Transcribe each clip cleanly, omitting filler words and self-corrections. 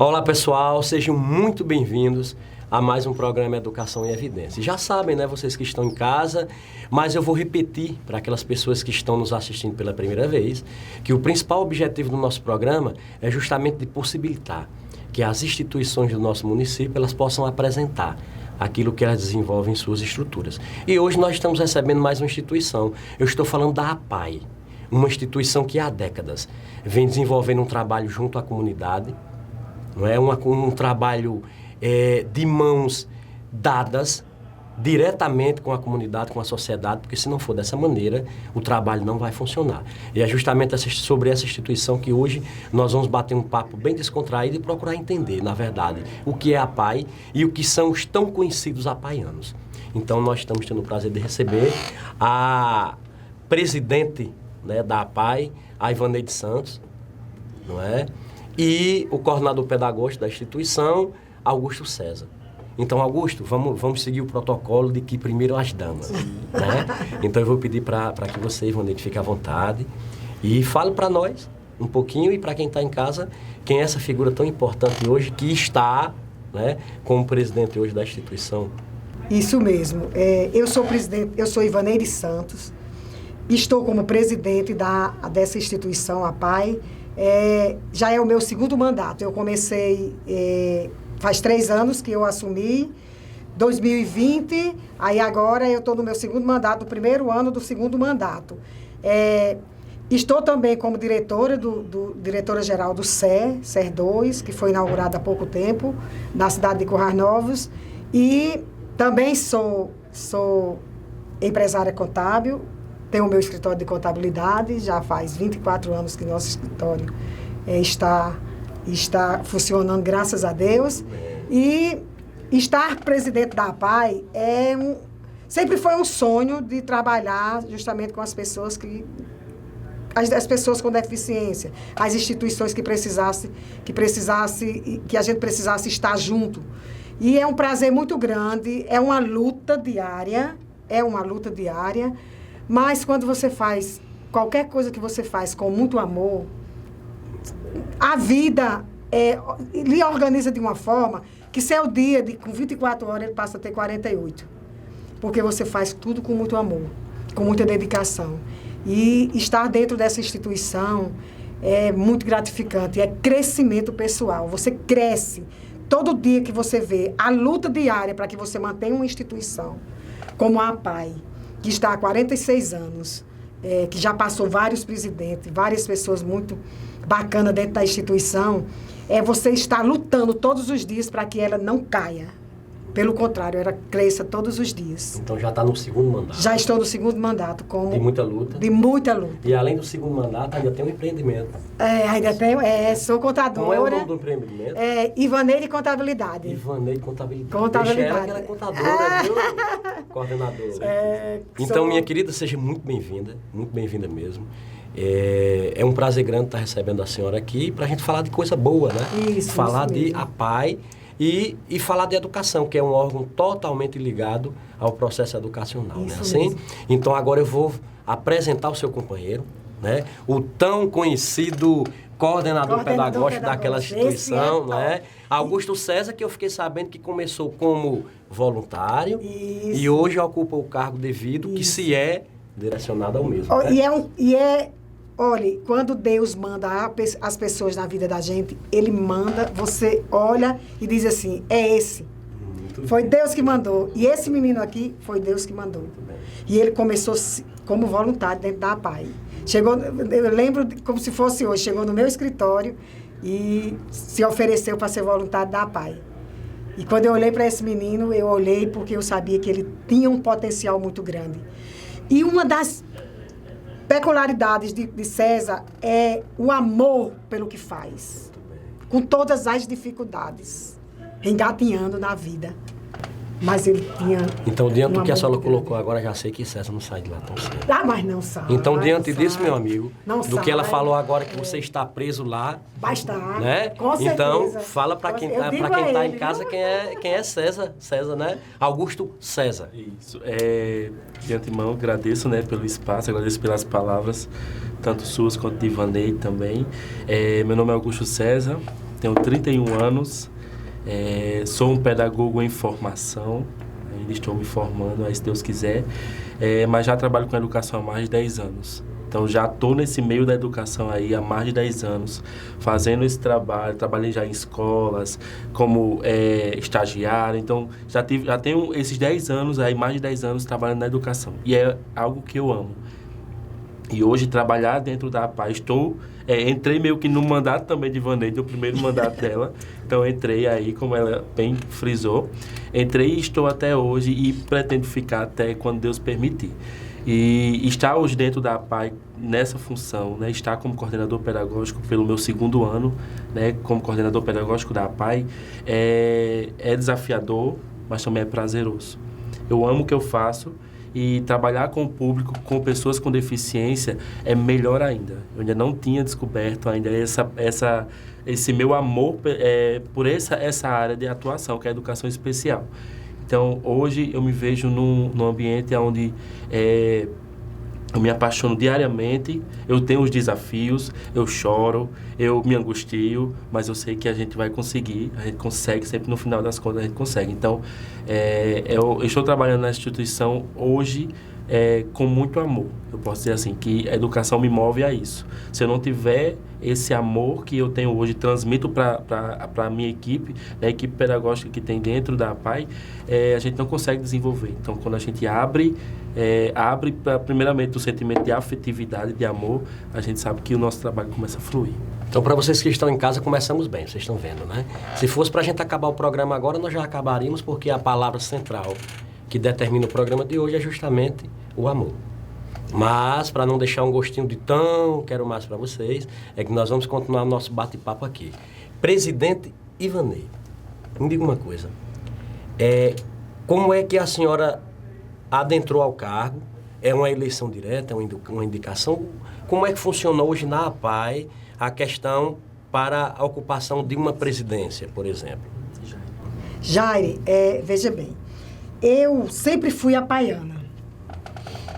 Olá pessoal, sejam muito bem-vindos a mais um programa Educação em Evidência. Já sabem, né, vocês que estão em casa, mas eu vou repetir para aquelas pessoas que estão nos assistindo pela primeira vez, que o principal objetivo do nosso programa é justamente de possibilitar que as instituições do nosso município elas possam apresentar aquilo que elas desenvolvem em suas estruturas. E hoje nós estamos recebendo mais uma instituição. Eu estou falando da APAI, uma instituição que há décadas vem desenvolvendo um trabalho junto à comunidade, não é um trabalho de mãos dadas diretamente com a comunidade, com a sociedade, porque se não for dessa maneira, o trabalho não vai funcionar. E é justamente sobre essa instituição que hoje nós vamos bater um papo bem descontraído e procurar entender, na verdade, o que é a APAI e o que são os tão conhecidos apaianos. Então, nós estamos tendo o prazer de receber a presidente, né, da APAI, a Ivaneide Santos, não é? E o coordenador pedagógico da instituição, Augusto César. Então, Augusto, vamos seguir o protocolo de que primeiro as damas, né? Então, eu vou pedir para que você, Ivaneide, fique à vontade e fale para nós um pouquinho e para quem está em casa, quem é essa figura tão importante hoje que está, né, como presidente hoje da instituição. Isso mesmo. Eu sou presidente, eu sou Ivaneide Santos, estou como presidente dessa instituição, a APAI. Já é o meu segundo mandato. Eu comecei, faz 3 anos que eu assumi, 2020, aí agora eu estou no meu segundo mandato, no primeiro ano do segundo mandato. Estou também como diretora-geral do SER 2, que foi inaugurado há pouco tempo, na cidade de Currais Novos, e também sou empresária contábil. Tenho o meu escritório de contabilidade, já faz 24 anos que nosso escritório está funcionando, graças a Deus. E estar presidente da APAI sempre foi um sonho de trabalhar justamente com as pessoas as pessoas com deficiência, as instituições que a gente precisasse estar junto. E é um prazer muito grande, é uma luta diária, mas quando você faz, qualquer coisa que você faz com muito amor, a vida lhe organiza de uma forma que seu dia, com 24 horas, ele passa a ter 48. Porque você faz tudo com muito amor, com muita dedicação. E estar dentro dessa instituição é muito gratificante, é crescimento pessoal. Você cresce. Todo dia que você vê a luta diária para que você mantenha uma instituição como a APAI, que está há 46 anos, que já passou vários presidentes, várias pessoas muito bacanas dentro da instituição, você está lutando todos os dias para que ela não caia. Pelo contrário, ela cresça todos os dias. Então já está no segundo mandato. Já estou no segundo mandato. De muita luta. De muita luta. E além do segundo mandato, ainda tem um empreendimento. Ainda tenho, sou contadora. Como é o nome do empreendimento? Ivaneide Contabilidade. Ivaneide Contabilidade. Deixa ela que ela é contadora, viu? Coordenadora. Então, minha querida, seja muito bem-vinda mesmo. É um prazer grande estar recebendo a senhora aqui para a gente falar de coisa boa, né? Isso de APAI e falar de educação, que é um órgão totalmente ligado ao processo educacional, né? Assim? Então, agora eu vou apresentar o seu companheiro, né? O tão conhecido coordenador pedagógico daquela instituição, né? Augusto César, que eu fiquei sabendo que começou como voluntário. Isso. E hoje ocupa o cargo devido, que se é direcionado ao mesmo. Olha, quando Deus manda as pessoas na vida da gente, Ele manda, você olha e diz assim, é esse. Foi Deus que mandou. E esse menino aqui foi Deus que mandou. E ele começou como voluntário dentro da APAI. Eu lembro como se fosse hoje, chegou no meu escritório e se ofereceu para ser voluntário da APAI. E quando eu olhei para esse menino, eu olhei porque eu sabia que ele tinha um potencial muito grande. E uma das peculiaridades de César é o amor pelo que faz, com todas as dificuldades, engatinhando na vida. Mas ele tinha... Então, diante do que a senhora colocou agora, já sei que César não sai de lá tão cedo. Mas não sai. Então, diante disso, meu amigo, que ela falou agora, que você está preso lá... Vai estar, né? Com certeza. Então, fala para quem está em casa quem é César. César, né? Augusto César. Isso. De antemão, agradeço, né, pelo espaço, agradeço pelas palavras, tanto suas quanto de Ivaneide também. Meu nome é Augusto César. tenho 31 anos, sou um pedagogo em formação, ainda estou me formando, aí se Deus quiser, mas já trabalho com educação há mais de 10 anos. Então, já estou nesse meio da educação aí há mais de 10 anos, fazendo esse trabalho. Trabalhei já em escolas, como estagiário. Então, já tenho esses 10 anos, aí mais de 10 anos trabalhando na educação. E é algo que eu amo. E hoje, trabalhar dentro da APAI, entrei meio que no mandato também de Ivaneide, no primeiro mandato dela. Então, entrei aí, como ela bem frisou. Entrei e estou até hoje e pretendo ficar até quando Deus permitir. E estar hoje dentro da APAI nessa função, né, estar como coordenador pedagógico pelo meu 2º ano, né, como coordenador pedagógico da APAI, é desafiador, mas também é prazeroso. Eu amo o que eu faço e trabalhar com o público, com pessoas com deficiência, é melhor ainda. Eu ainda não tinha descoberto ainda esse meu amor por essa área de atuação, que é a educação especial. Então, hoje eu me vejo num ambiente onde eu me apaixono diariamente, eu tenho os desafios, eu choro, eu me angustio, mas eu sei que a gente vai conseguir, a gente consegue, sempre no final das contas a gente consegue. Então, eu estou trabalhando na instituição hoje com muito amor. Eu posso dizer assim, que a educação me move a isso. Se eu não tiver esse amor que eu tenho hoje, transmito para a minha equipe, a equipe pedagógica que tem dentro da APAI, a gente não consegue desenvolver. Então, quando a gente abre primeiramente o sentimento de afetividade, de amor, a gente sabe que o nosso trabalho começa a fluir. Então, para vocês que estão em casa, começamos bem, vocês estão vendo, né? Se fosse para a gente acabar o programa agora, nós já acabaríamos, porque a palavra central que determina o programa de hoje é justamente o amor. Mas, para não deixar um gostinho de quero mais para vocês, é que nós vamos continuar o nosso bate-papo aqui. Presidente Ivaneide, me diga uma coisa. Como é que a senhora adentrou ao cargo? É uma eleição direta, é uma indicação? Como é que funcionou hoje na APAI a questão para a ocupação de uma presidência, por exemplo? Jaire, veja bem, eu sempre fui apaiana.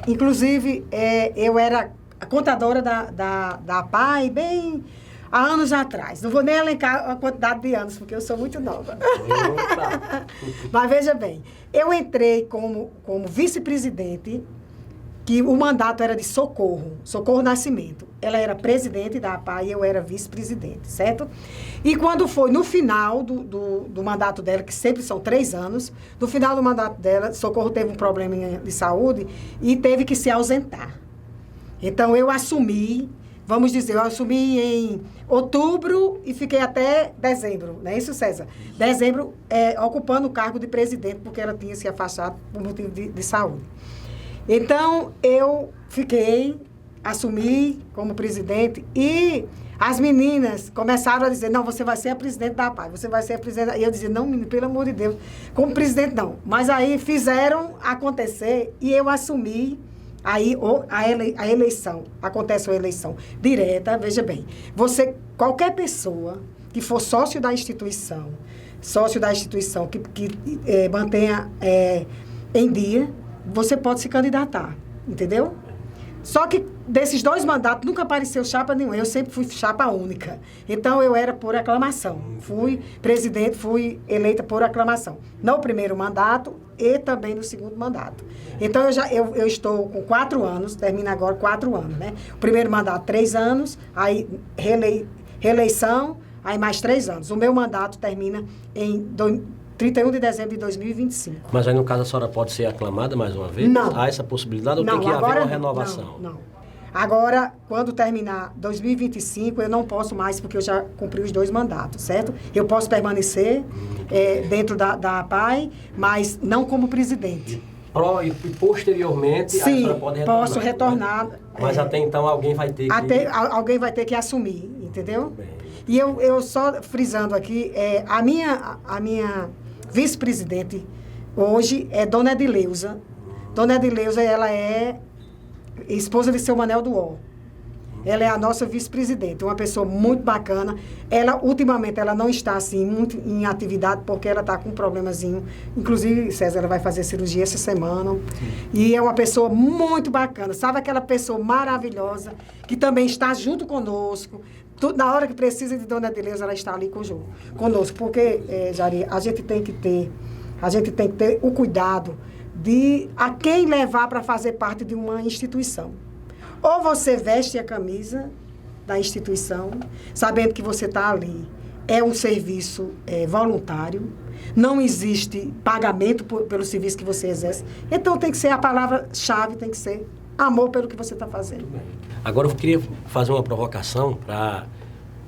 Inclusive, eu era a contadora da APAI bem há anos atrás. Não vou nem elencar a quantidade de anos, porque eu sou muito nova. Mas veja bem, eu entrei como vice-presidente, que o mandato era de Socorro Nascimento. Ela era presidente da APAI e eu era vice-presidente, certo? E quando foi no final do mandato dela, que sempre são 3 anos, no final do mandato dela, Socorro teve um problema de saúde e teve que se ausentar. Então, eu assumi, em outubro e fiquei até dezembro, não é isso, César? Dezembro, ocupando o cargo de presidente, porque ela tinha se afastado por motivo de saúde. Então, eu assumi como presidente e as meninas começaram a dizer, não, você vai ser a presidente da APAI, você vai ser a presidente... E eu dizia, não, menino, pelo amor de Deus, como presidente não. Mas aí fizeram acontecer e eu assumi aí a eleição. Acontece a eleição direta, veja bem, qualquer pessoa que for sócio da instituição que mantenha em dia, você pode se candidatar, entendeu? Só que desses 2 mandatos nunca apareceu chapa nenhuma, eu sempre fui chapa única. Então eu era por aclamação, fui eleita por aclamação. No primeiro mandato e também no 2º mandato. Então eu estou com 4 anos, termina agora 4 anos, né? O primeiro mandato 3 anos, aí reeleição, aí mais 3 anos. O meu mandato termina em 31 de dezembro de 2025. Mas aí, no caso, a senhora pode ser aclamada mais uma vez? Não. Há essa possibilidade ou tem que haver uma renovação? Não. Agora, quando terminar 2025, eu não posso mais, porque eu já cumpri os 2 mandatos, certo? Eu posso permanecer dentro da APAI, mas não como presidente. E posteriormente, sim, a senhora pode retornar? Posso retornar. Mas até então, alguém vai ter que... Alguém vai ter que assumir, entendeu? Bem. E eu só frisando aqui, a minha vice-presidente hoje é Dona Edileuza. Dona Edileuza, ela é esposa de seu Manel do Ó. Ela é a nossa vice-presidente, uma pessoa muito bacana. Ela, ultimamente, ela não está, assim, muito em atividade, porque ela está com um problemazinho. Inclusive, César, ela vai fazer cirurgia essa semana. E é uma pessoa muito bacana. Sabe aquela pessoa maravilhosa, que também está junto conosco, Na hora que precisa de Dona Adeleuza, ela está ali conosco. Porque, Jari, a gente tem que ter o cuidado de a quem levar para fazer parte de uma instituição. Ou você veste a camisa da instituição, sabendo que você está ali. É um serviço voluntário, não existe pagamento pelo serviço que você exerce. Então tem que ser a palavra-chave, tem que ser amor pelo que você está fazendo. Agora eu queria fazer uma provocação para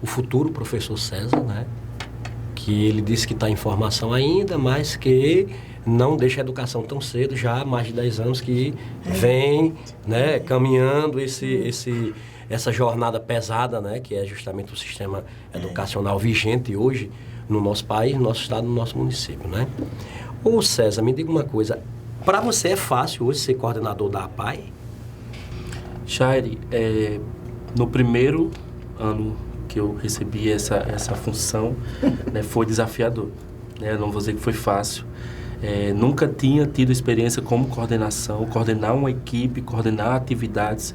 o futuro professor César, né? Que ele disse que está em formação ainda, mas que não deixa a educação tão cedo, já há mais de 10 anos que vem, né, caminhando essa jornada pesada, né, que é justamente o sistema educacional vigente hoje no nosso país, no nosso estado, no nosso município, né? Ô César, me diga uma coisa, para você é fácil hoje ser coordenador da APAE? Jair, no primeiro ano que eu recebi essa função, né, foi desafiador, né? Não vou dizer que foi fácil. Nunca tinha tido experiência como coordenação, coordenar uma equipe, coordenar atividades,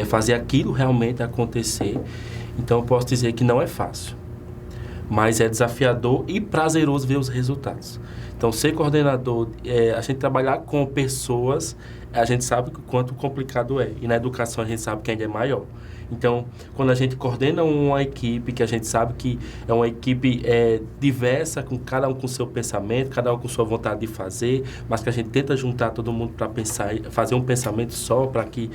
fazer aquilo realmente acontecer. Então, eu posso dizer que não é fácil, mas é desafiador e prazeroso ver os resultados. Então, ser coordenador, a gente trabalhar com pessoas, a gente sabe o quanto complicado é. E na educação a gente sabe que ainda é maior. Então, quando a gente coordena uma equipe, que a gente sabe que é uma equipe diversa, com cada um com seu pensamento, cada um com sua vontade de fazer, mas que a gente tenta juntar todo mundo para pensar, fazer um pensamento só, para que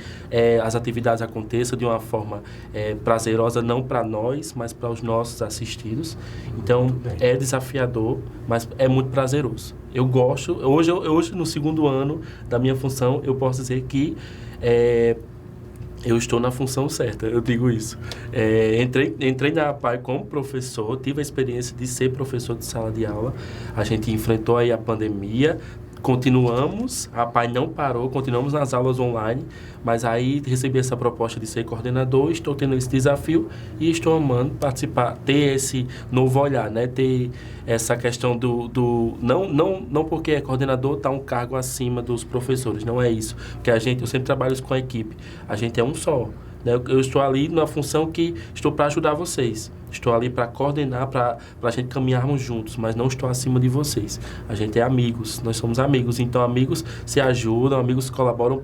as atividades aconteçam de uma forma prazerosa, não para nós, mas para os nossos assistidos. Então, é desafiador, mas é muito prazeroso. Eu gosto, hoje no segundo ano da minha função, eu posso dizer que eu estou na função certa, eu digo isso. Entrei na APAE como professor, tive a experiência de ser professor de sala de aula. A gente enfrentou aí a pandemia, continuamos, a APAE não parou, continuamos nas aulas online, mas aí recebi essa proposta de ser coordenador, estou tendo esse desafio e estou amando participar, ter esse novo olhar, né? Ter essa questão não porque é coordenador está um cargo acima dos professores, não é isso. Porque eu sempre trabalho com a equipe, a gente é um só. Eu estou ali na função que estou para ajudar vocês. Estou ali para coordenar, para a gente caminharmos juntos, mas não estou acima de vocês. A gente é amigos, nós somos amigos. Então, amigos se ajudam, amigos colaboram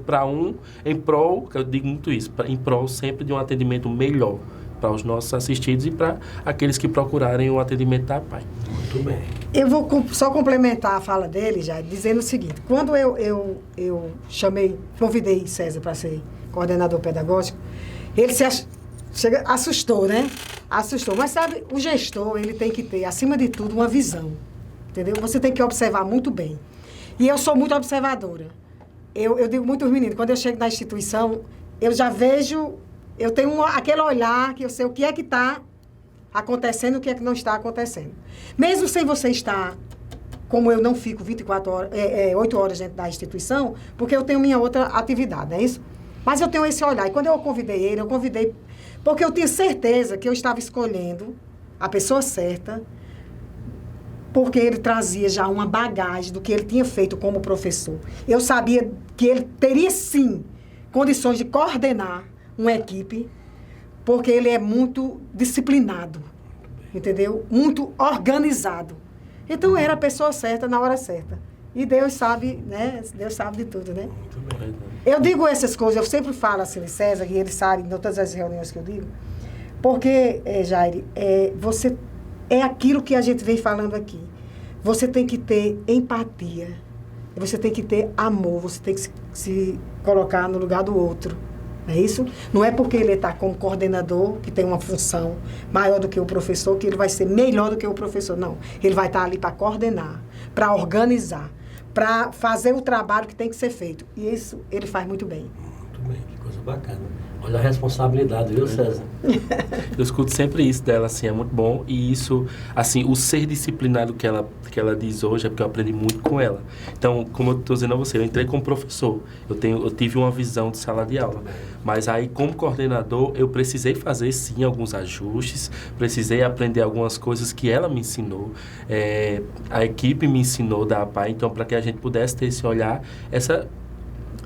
em prol, eu digo muito isso, em prol sempre de um atendimento melhor para os nossos assistidos e para aqueles que procurarem o atendimento da APAE. Muito bem. Eu vou só complementar a fala dele, já dizendo o seguinte: quando eu convidei César para ser coordenador pedagógico, ele assustou, né? Assustou. Mas sabe, o gestor, ele tem que ter, acima de tudo, uma visão. Entendeu? Você tem que observar muito bem. E eu sou muito observadora. Eu digo muito aos meninos, quando eu chego na instituição, eu já vejo, eu tenho aquele olhar que eu sei o que é que está acontecendo, o que é que não está acontecendo. Mesmo sem você estar, como eu não fico 8 horas dentro da instituição, porque eu tenho minha outra atividade, não é isso? Mas eu tenho esse olhar. E quando eu convidei ele, porque eu tinha certeza que eu estava escolhendo a pessoa certa, porque ele trazia já uma bagagem do que ele tinha feito como professor. Eu sabia que ele teria, sim, condições de coordenar uma equipe, porque ele é muito disciplinado, entendeu? Muito organizado. Então, era a pessoa certa na hora certa. E Deus sabe, né? Deus sabe de tudo, né? Eu digo essas coisas, eu sempre falo assim, César, e ele sabe em todas as reuniões que eu digo, porque, Jair, você é aquilo que a gente vem falando aqui. Você tem que ter empatia, você tem que ter amor, você tem que se colocar no lugar do outro. Não é isso? Não é porque ele está como coordenador, que tem uma função maior do que o professor, que ele vai ser melhor do que o professor. Não. Ele vai estar ali para coordenar, para organizar, para fazer o trabalho que tem que ser feito. E isso ele faz muito bem. Muito bem, que coisa bacana. Olha a responsabilidade, viu, César? Eu escuto sempre isso dela, assim, é muito bom. E isso, assim, o ser disciplinado que ela diz hoje é porque eu aprendi muito com ela. Então, como eu estou dizendo a você, eu entrei como professor. Eu tive uma visão de sala de aula. Mas aí, como coordenador, eu precisei fazer, sim, alguns ajustes. Precisei aprender algumas coisas que ela me ensinou. A equipe me ensinou da APAE. Então, para que a gente pudesse ter esse olhar,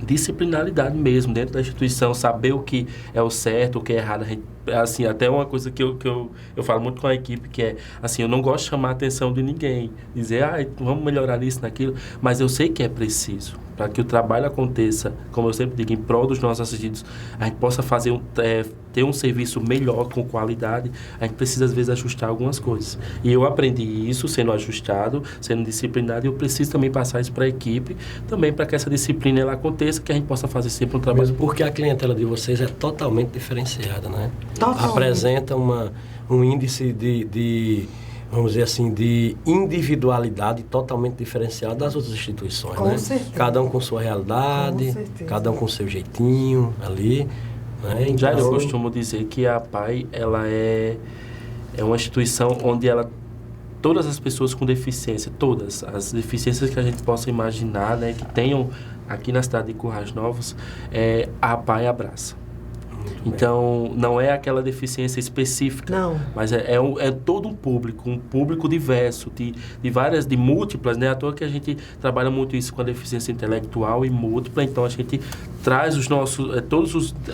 disciplinaridade mesmo dentro da instituição, saber o que é o certo, o que é errado. A gente, assim, até uma coisa que eu falo muito com a equipe, que é, assim, eu não gosto de chamar a atenção de ninguém, dizer, vamos melhorar isso, naquilo, mas eu sei que é preciso, para que o trabalho aconteça, como eu sempre digo, em prol dos nossos assistidos, a gente possa fazer ter um serviço melhor, com qualidade, a gente precisa, às vezes, ajustar algumas coisas. E eu aprendi isso sendo ajustado, sendo disciplinado, e eu preciso também passar isso para a equipe, também para que essa disciplina ela aconteça, que a gente possa fazer sempre um trabalho. Mesmo porque a clientela de vocês é totalmente diferenciada, né? Totalmente. Apresenta um índice vamos dizer assim, de individualidade totalmente diferenciado das outras instituições, Com né? certeza. Cada um com sua realidade, Com certeza. cada um com seu jeitinho ali, né? Então, Já eu costumo dizer que a APAE, ela é uma instituição onde todas as pessoas com deficiência, todas as deficiências que a gente possa imaginar, né, que tenham aqui na cidade de Currais Novos, a APAE abraça. Então, não é aquela deficiência específica, Não. mas é todo um público diverso, de múltiplas, né? À toa que a gente trabalha muito isso com a deficiência intelectual e múltipla, então a gente traz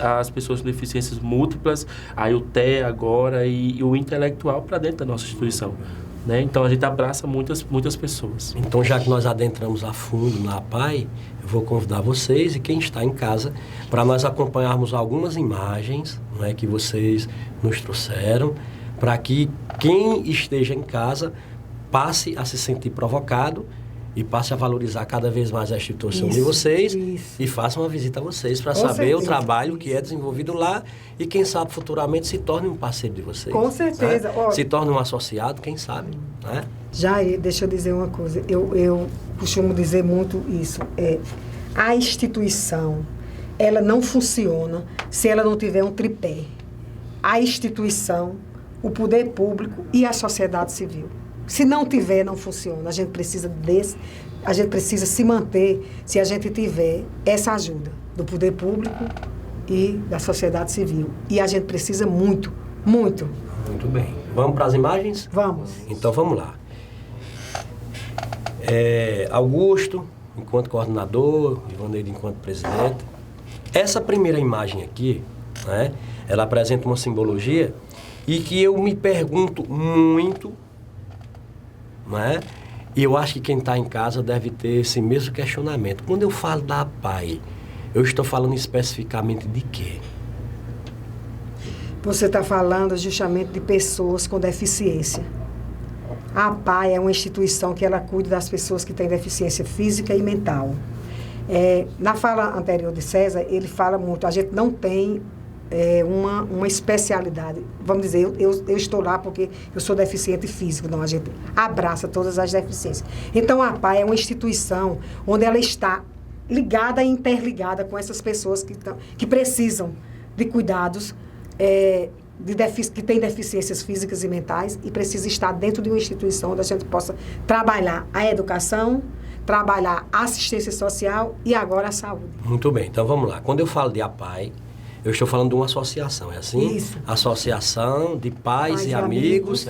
as pessoas com deficiências múltiplas, aí o TEA agora e o intelectual para dentro da nossa instituição. Né? Então, a gente abraça muitas pessoas. Então, já que nós adentramos a fundo na APAE, eu vou convidar vocês e quem está em casa para nós acompanharmos algumas imagens, né, que vocês nos trouxeram, para que quem esteja em casa passe a se sentir provocado e passe a valorizar cada vez mais a instituição de vocês e faça uma visita a vocês para saber certeza. o trabalho que é desenvolvido lá e quem sabe futuramente se torne um parceiro de vocês. Com certeza. Né? Se torne um associado, quem sabe, né? Jair, deixa eu dizer uma coisa. Eu costumo dizer muito isso. A instituição, ela não funciona se ela não tiver um tripé. A instituição, o poder público e a sociedade civil. Se não tiver, não funciona. A gente precisa se manter se a gente tiver essa ajuda do poder público e da sociedade civil. E a gente precisa muito, muito. Muito bem. Vamos para as imagens? Vamos. Então, vamos lá. Augusto, enquanto coordenador, Ivaneide enquanto presidente. Essa primeira imagem aqui, né, ela apresenta uma simbologia e que eu me pergunto muito, né? E eu acho que quem está em casa deve ter esse mesmo questionamento. Quando eu falo da APAE, eu estou falando especificamente de quê? Você está falando justamente de pessoas com deficiência. A APAE é uma instituição que ela cuida das pessoas que têm deficiência física e mental. Na fala anterior de César, ele fala muito, a gente não tem uma especialidade. Vamos dizer, eu estou lá porque eu sou deficiente físico. Não, a gente abraça todas as deficiências. Então, a APAE é uma instituição onde ela está ligada e interligada com essas pessoas que precisam de cuidados, que têm deficiências físicas e mentais e precisa estar dentro de uma instituição onde a gente possa trabalhar a educação, trabalhar a assistência social e agora a saúde. Muito bem, então vamos lá. Quando eu falo de APAE, eu estou falando de uma associação, é assim? Isso. Associação de pais e amigos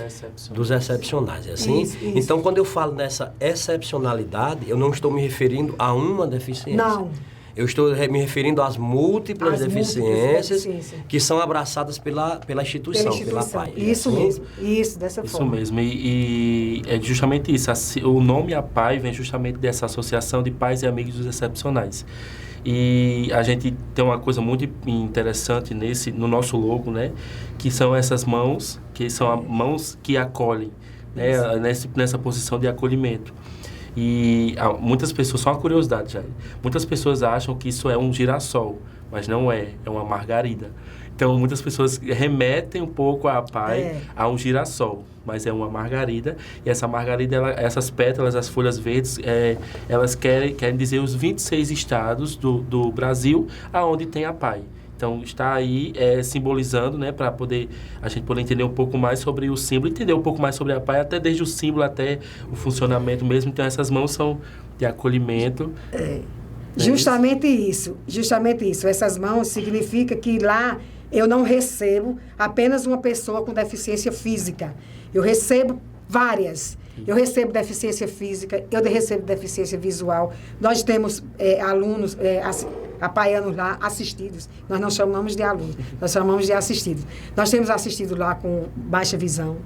dos excepcionais, é assim? Isso. Então, quando eu falo nessa excepcionalidade, eu não estou me referindo a uma deficiência. Não. Eu estou me referindo às múltiplas deficiências que são abraçadas pela instituição, pela APAE. Isso assim? mesmo, isso, dessa forma. Isso mesmo, e é justamente isso. O nome APAE vem justamente dessa associação de pais e amigos dos excepcionais. E a gente tem uma coisa muito interessante no nosso logo, né? Que são essas mãos, que são mãos que acolhem, né? Nessa posição de acolhimento. E muitas pessoas, só uma curiosidade, Jair, muitas pessoas acham que isso é um girassol, mas não é uma margarida. Então, muitas pessoas remetem um pouco a APAE a um girassol, mas é uma margarida. E essa margarida, essas pétalas, as folhas verdes, elas querem dizer os 26 estados do Brasil aonde tem APAE. Então, está aí simbolizando, né, para a gente poder entender um pouco mais sobre o símbolo, entender um pouco mais sobre a APAE, até desde o símbolo até o funcionamento mesmo. Então, essas mãos são de acolhimento. Justamente isso. Essas mãos significa que lá eu não recebo apenas uma pessoa com deficiência física. Eu recebo várias. Eu recebo deficiência física, eu recebo deficiência visual. Nós temos alunos, apaianos lá assistidos. Nós não chamamos de alunos, nós chamamos de assistidos. Nós temos assistido lá com baixa visão,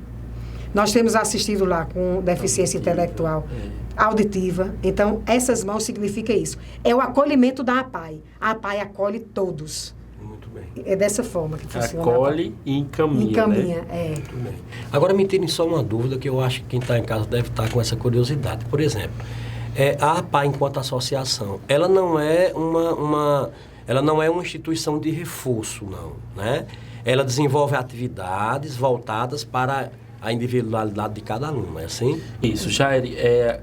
nós temos assistido lá com deficiência intelectual, auditiva. Então, essas mãos significa isso. É o acolhimento da APAI. A APAI acolhe todos. Muito bem. É dessa forma que funciona. Acolhe e encaminha, Encaminha, né? é. Muito bem. Agora me tirem só uma dúvida que eu acho que quem está em casa deve estar com essa curiosidade. Por exemplo, a APAI, enquanto associação, ela não é uma instituição de reforço, não, né? Ela desenvolve atividades voltadas para a individualidade de cada aluno, é assim? Isso, Jair,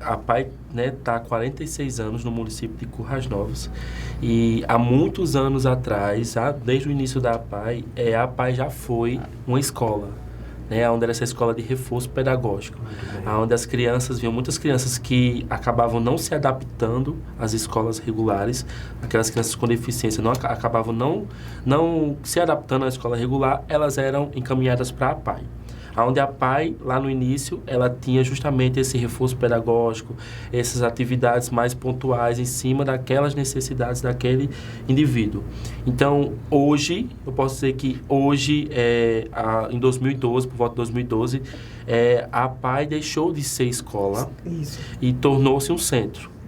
a APAI está há 46 anos no município de Currais Novos e há muitos anos atrás, desde o início da APAI, a APAI já foi uma escola, né, onde era essa escola de reforço pedagógico, onde as crianças, muitas crianças que acabavam não se adaptando às escolas regulares, aquelas crianças com deficiência acabavam não se adaptando à escola regular, elas eram encaminhadas para a APAI. Onde a APAI, lá no início, ela tinha justamente esse reforço pedagógico, essas atividades mais pontuais em cima daquelas necessidades daquele indivíduo. Então, hoje, eu posso dizer que hoje, em 2012, por volta de 2012, a APAI deixou de ser escola. Isso. E tornou-se um centro.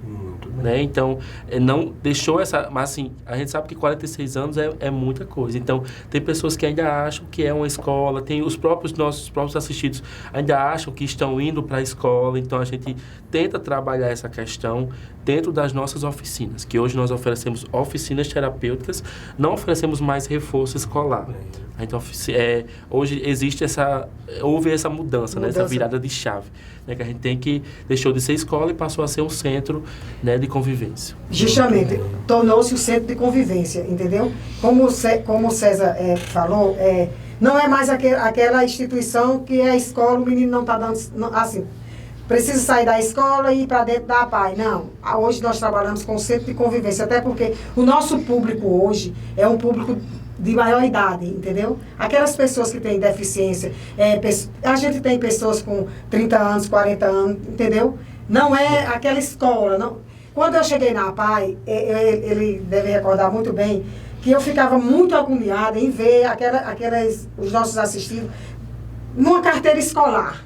Né? Então, não deixou essa... Mas, assim, a gente sabe que 46 anos é muita coisa. Então, tem pessoas que ainda acham que é uma escola, tem nossos próprios assistidos ainda acham que estão indo para a escola. Então, a gente tenta trabalhar essa questão dentro das nossas oficinas, que hoje nós oferecemos oficinas terapêuticas, não oferecemos mais reforço escolar. Então, hoje houve essa mudança, né? Essa virada de chave, né? Que a gente deixou de ser escola e passou a ser um centro, né, de convivência. Justamente, tornou-se o centro de convivência, entendeu? Como o César falou, não é mais aquela instituição que é a escola, o menino não está dando, assim, precisa sair da escola e ir para dentro da APAI. Não, hoje nós trabalhamos com o centro de convivência, até porque o nosso público hoje é um público de maior idade, entendeu? Aquelas pessoas que têm deficiência, a gente tem pessoas com 30 anos, 40 anos, entendeu? Não é aquela escola, não. Quando eu cheguei na APAI, ele deve recordar muito bem, que eu ficava muito agoniada em ver os nossos assistidos numa carteira escolar.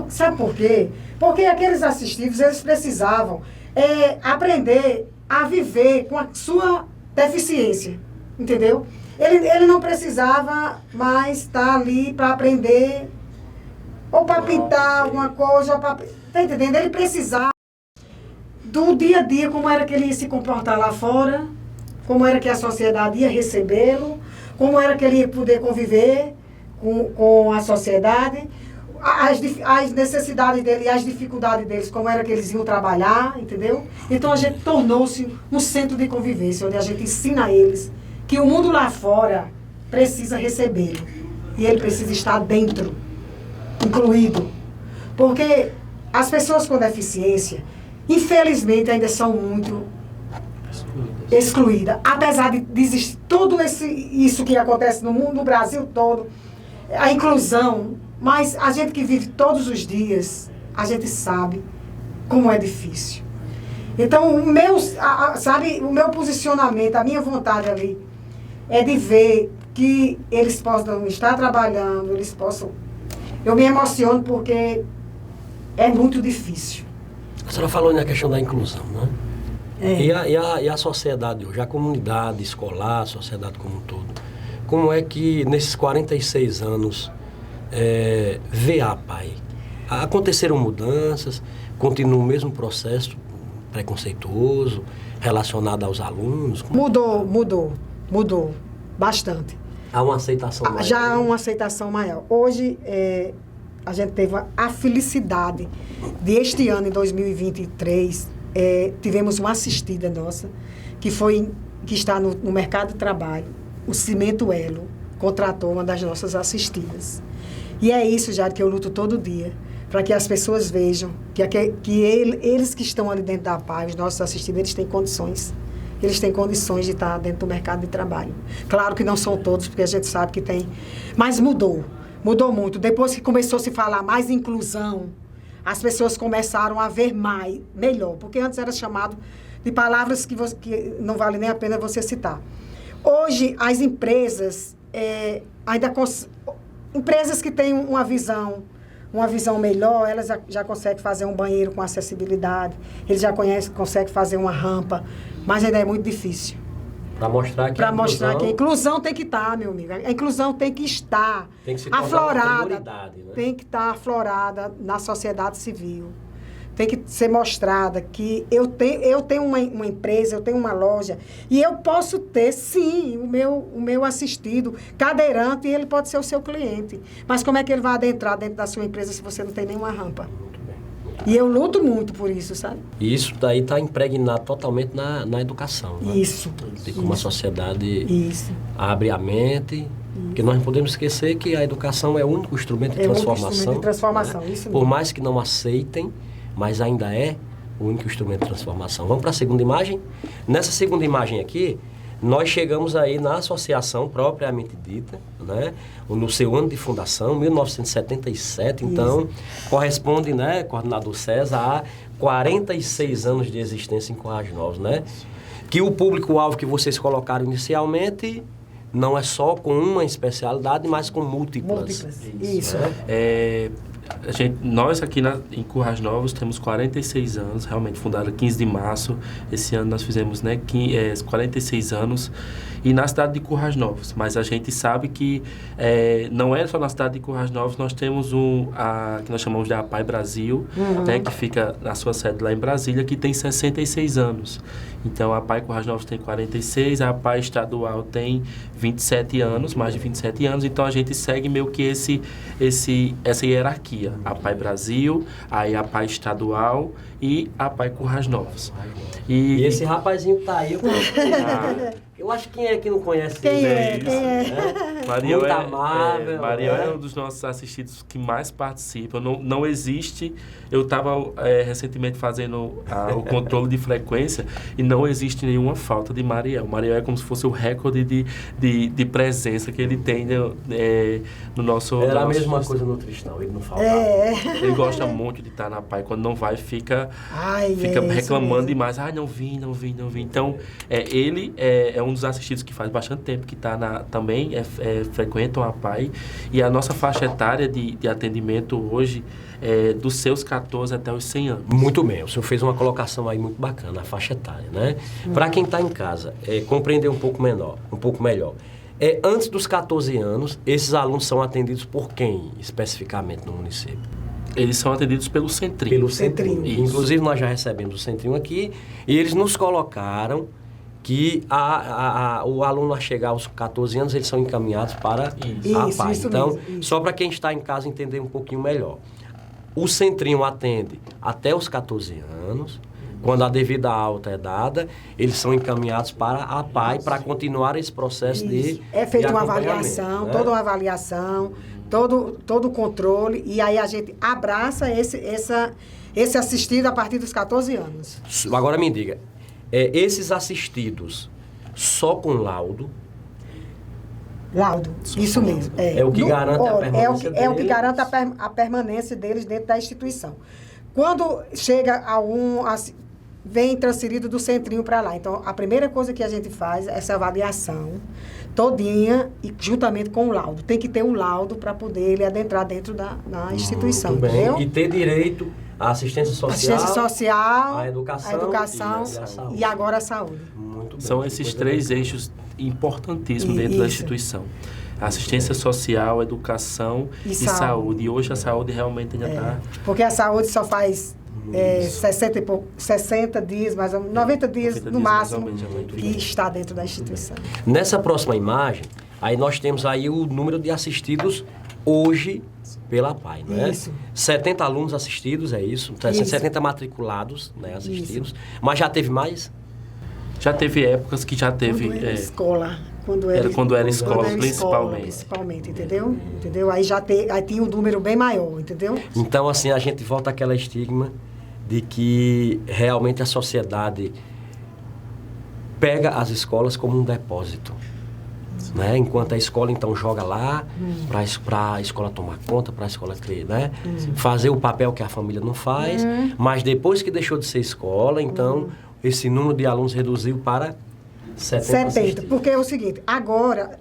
Sabe por quê? Porque aqueles assistidos, eles precisavam aprender a viver com a sua deficiência, entendeu? Ele não precisava mais estar ali para aprender, ou para pintar alguma coisa, ou para... Tá entendendo? Ele precisava do dia a dia, como era que ele ia se comportar lá fora, como era que a sociedade ia recebê-lo, como era que ele ia poder conviver com a sociedade, as necessidades dele e as dificuldades deles, como era que eles iam trabalhar, entendeu? Então a gente tornou-se um centro de convivência, onde a gente ensina a eles que o mundo lá fora precisa recebê-lo. E ele precisa estar dentro, incluído. Porque as pessoas com deficiência, infelizmente, ainda são muito excluídas. Apesar de existir tudo isso que acontece no mundo, no Brasil todo, a inclusão, mas a gente que vive todos os dias, a gente sabe como é difícil. Então, o meu posicionamento, a minha vontade ali, é de ver que eles possam estar trabalhando, eles possam... Eu me emociono porque é muito difícil. A senhora falou na questão da inclusão, né? E a sociedade hoje, a comunidade escolar, a sociedade como um todo, como é que nesses 46 anos vê a APAI? Aconteceram mudanças, continua o mesmo processo preconceituoso relacionado aos alunos? Mudou bastante. Há uma aceitação maior? Já há uma aceitação maior. Hoje, a gente teve a felicidade de este ano, em 2023, tivemos uma assistida nossa, que está no mercado de trabalho. O Cimento Elo contratou uma das nossas assistidas. E é isso, já que eu luto todo dia, para que as pessoas vejam que eles que estão ali dentro da APAI, os nossos assistidos, eles têm condições. Eles têm condições de estar dentro do mercado de trabalho. Claro que não são todos, porque a gente sabe que tem. Mas mudou muito. Depois que começou a se falar mais inclusão, as pessoas começaram a ver melhor. Porque antes era chamado de palavras que não vale nem a pena você citar. Hoje, as empresas, empresas que têm uma visão melhor, elas já conseguem fazer um banheiro com acessibilidade, eles já conseguem fazer uma rampa, mas ainda é muito difícil. Para mostrar que a inclusão tem que estar, meu amigo. A inclusão tem que estar aflorada. Tem que estar aflorada na sociedade civil. Tem que ser mostrada que eu tenho uma empresa, eu tenho uma loja, e eu posso ter, sim, o meu assistido cadeirante, e ele pode ser o seu cliente. Mas como é que ele vai adentrar dentro da sua empresa se você não tem nenhuma rampa? E eu luto muito por isso, sabe? E isso daí está impregnado totalmente na educação. Né? Isso. De como a sociedade abre a mente. Porque nós não podemos esquecer que a educação é o único instrumento de transformação. Instrumento de transformação, né? Isso mesmo. Por mais que não aceitem, mas ainda é o único instrumento de transformação. Vamos para a segunda imagem? Nessa segunda imagem aqui, nós chegamos aí na associação propriamente dita, né? No seu ano de fundação, 1977, então, corresponde, né, coordenador César, a 46 anos de existência em Currais Novos, né? Que o público-alvo que vocês colocaram inicialmente não é só com uma especialidade, mas com múltiplas. Isso. Né? Nós aqui em Currais Novos temos 46 anos, realmente fundada 15 de março. Esse ano nós fizemos 46 anos e na cidade de Currais Novos. Mas a gente sabe que não é só na cidade de Currais Novos, nós temos que nós chamamos de APAI Brasil, né, que fica na sua sede lá em Brasília, que tem 66 anos. Então a APAI Currais Novos tem 46, a APAI estadual tem 27 anos, mais de 27 anos. Então a gente segue meio que essa hierarquia. A APAI Brasil, aí a APAI estadual e a APAI Currais Novos. E esse rapazinho que tá aí, eu acho que quem é que não conhece quem é? Mariel muito amável. Mariel é um dos nossos assistidos que mais participam. Não existe. Eu estava recentemente fazendo o controle de frequência e não existe nenhuma falta de Mariel. Mariel é como se fosse o recorde de presença que ele tem no nosso... Era a mesma coisa no Tristão, ele não faltava. Ele gosta muito de estar na PAI. Quando não vai, fica reclamando demais. Não vim. Então, ele é um dos assistidos que faz bastante tempo que está também frequentam a PAI. E a nossa faixa etária de atendimento hoje é dos seus 14 até os 100 anos. Muito bem, o senhor fez uma colocação aí muito bacana, a faixa etária, né? Para quem está em casa, compreender um pouco melhor. Antes dos 14 anos, esses alunos são atendidos por quem, especificamente, no município? Eles são atendidos pelo Centrinho. Pelo Centrinho. Inclusive, nós já recebemos o Centrinho aqui e eles nos colocaram que o aluno a chegar aos 14 anos, eles são encaminhados para a PAI. Então, só para quem está em casa entender um pouquinho melhor. O Centrinho atende até os 14 anos. Quando a devida alta é dada, eles são encaminhados para a PAI para continuar esse processo de É feita uma avaliação, né? Toda uma avaliação, todo o controle, e aí a gente abraça esse assistido a partir dos 14 anos. Agora me diga, esses assistidos só com laudo? Laudo, isso mesmo. É o que garante a permanência deles? É o que garante a permanência deles dentro da instituição. Quando chega vem transferido do Centrinho para lá. Então, a primeira coisa que a gente faz é essa avaliação todinha e juntamente com o laudo. Tem que ter um laudo para poder ele adentrar dentro da instituição, muito bem. Entendeu? E ter direito à assistência social, à educação e agora a saúde. Muito bem. São esses três eixos importantíssimos dentro da instituição. Assistência social, educação e saúde. E hoje a saúde realmente ainda está... Porque a saúde só faz 60 dias, mais ou menos, 90 dias no máximo, que está dentro da instituição. Nessa próxima imagem, aí nós temos aí o número de assistidos hoje pela PAI, né? Isso. 70 alunos assistidos, é isso? 70 matriculados, né, assistidos. Isso. Mas já teve mais? Já teve épocas que já teve... Quando era escola. Quando era escola, principalmente, entendeu? Aí tinha um número bem maior, entendeu? Então, assim, a gente volta àquela estigma de que realmente a sociedade pega as escolas como um depósito. Né? Enquanto a escola, então, joga lá para a escola tomar conta, para a escola ter, né? Fazer o papel que a família não faz, mas depois que deixou de ser escola, então... esse número de alunos reduziu para 70 assistidos. Porque é o seguinte, agora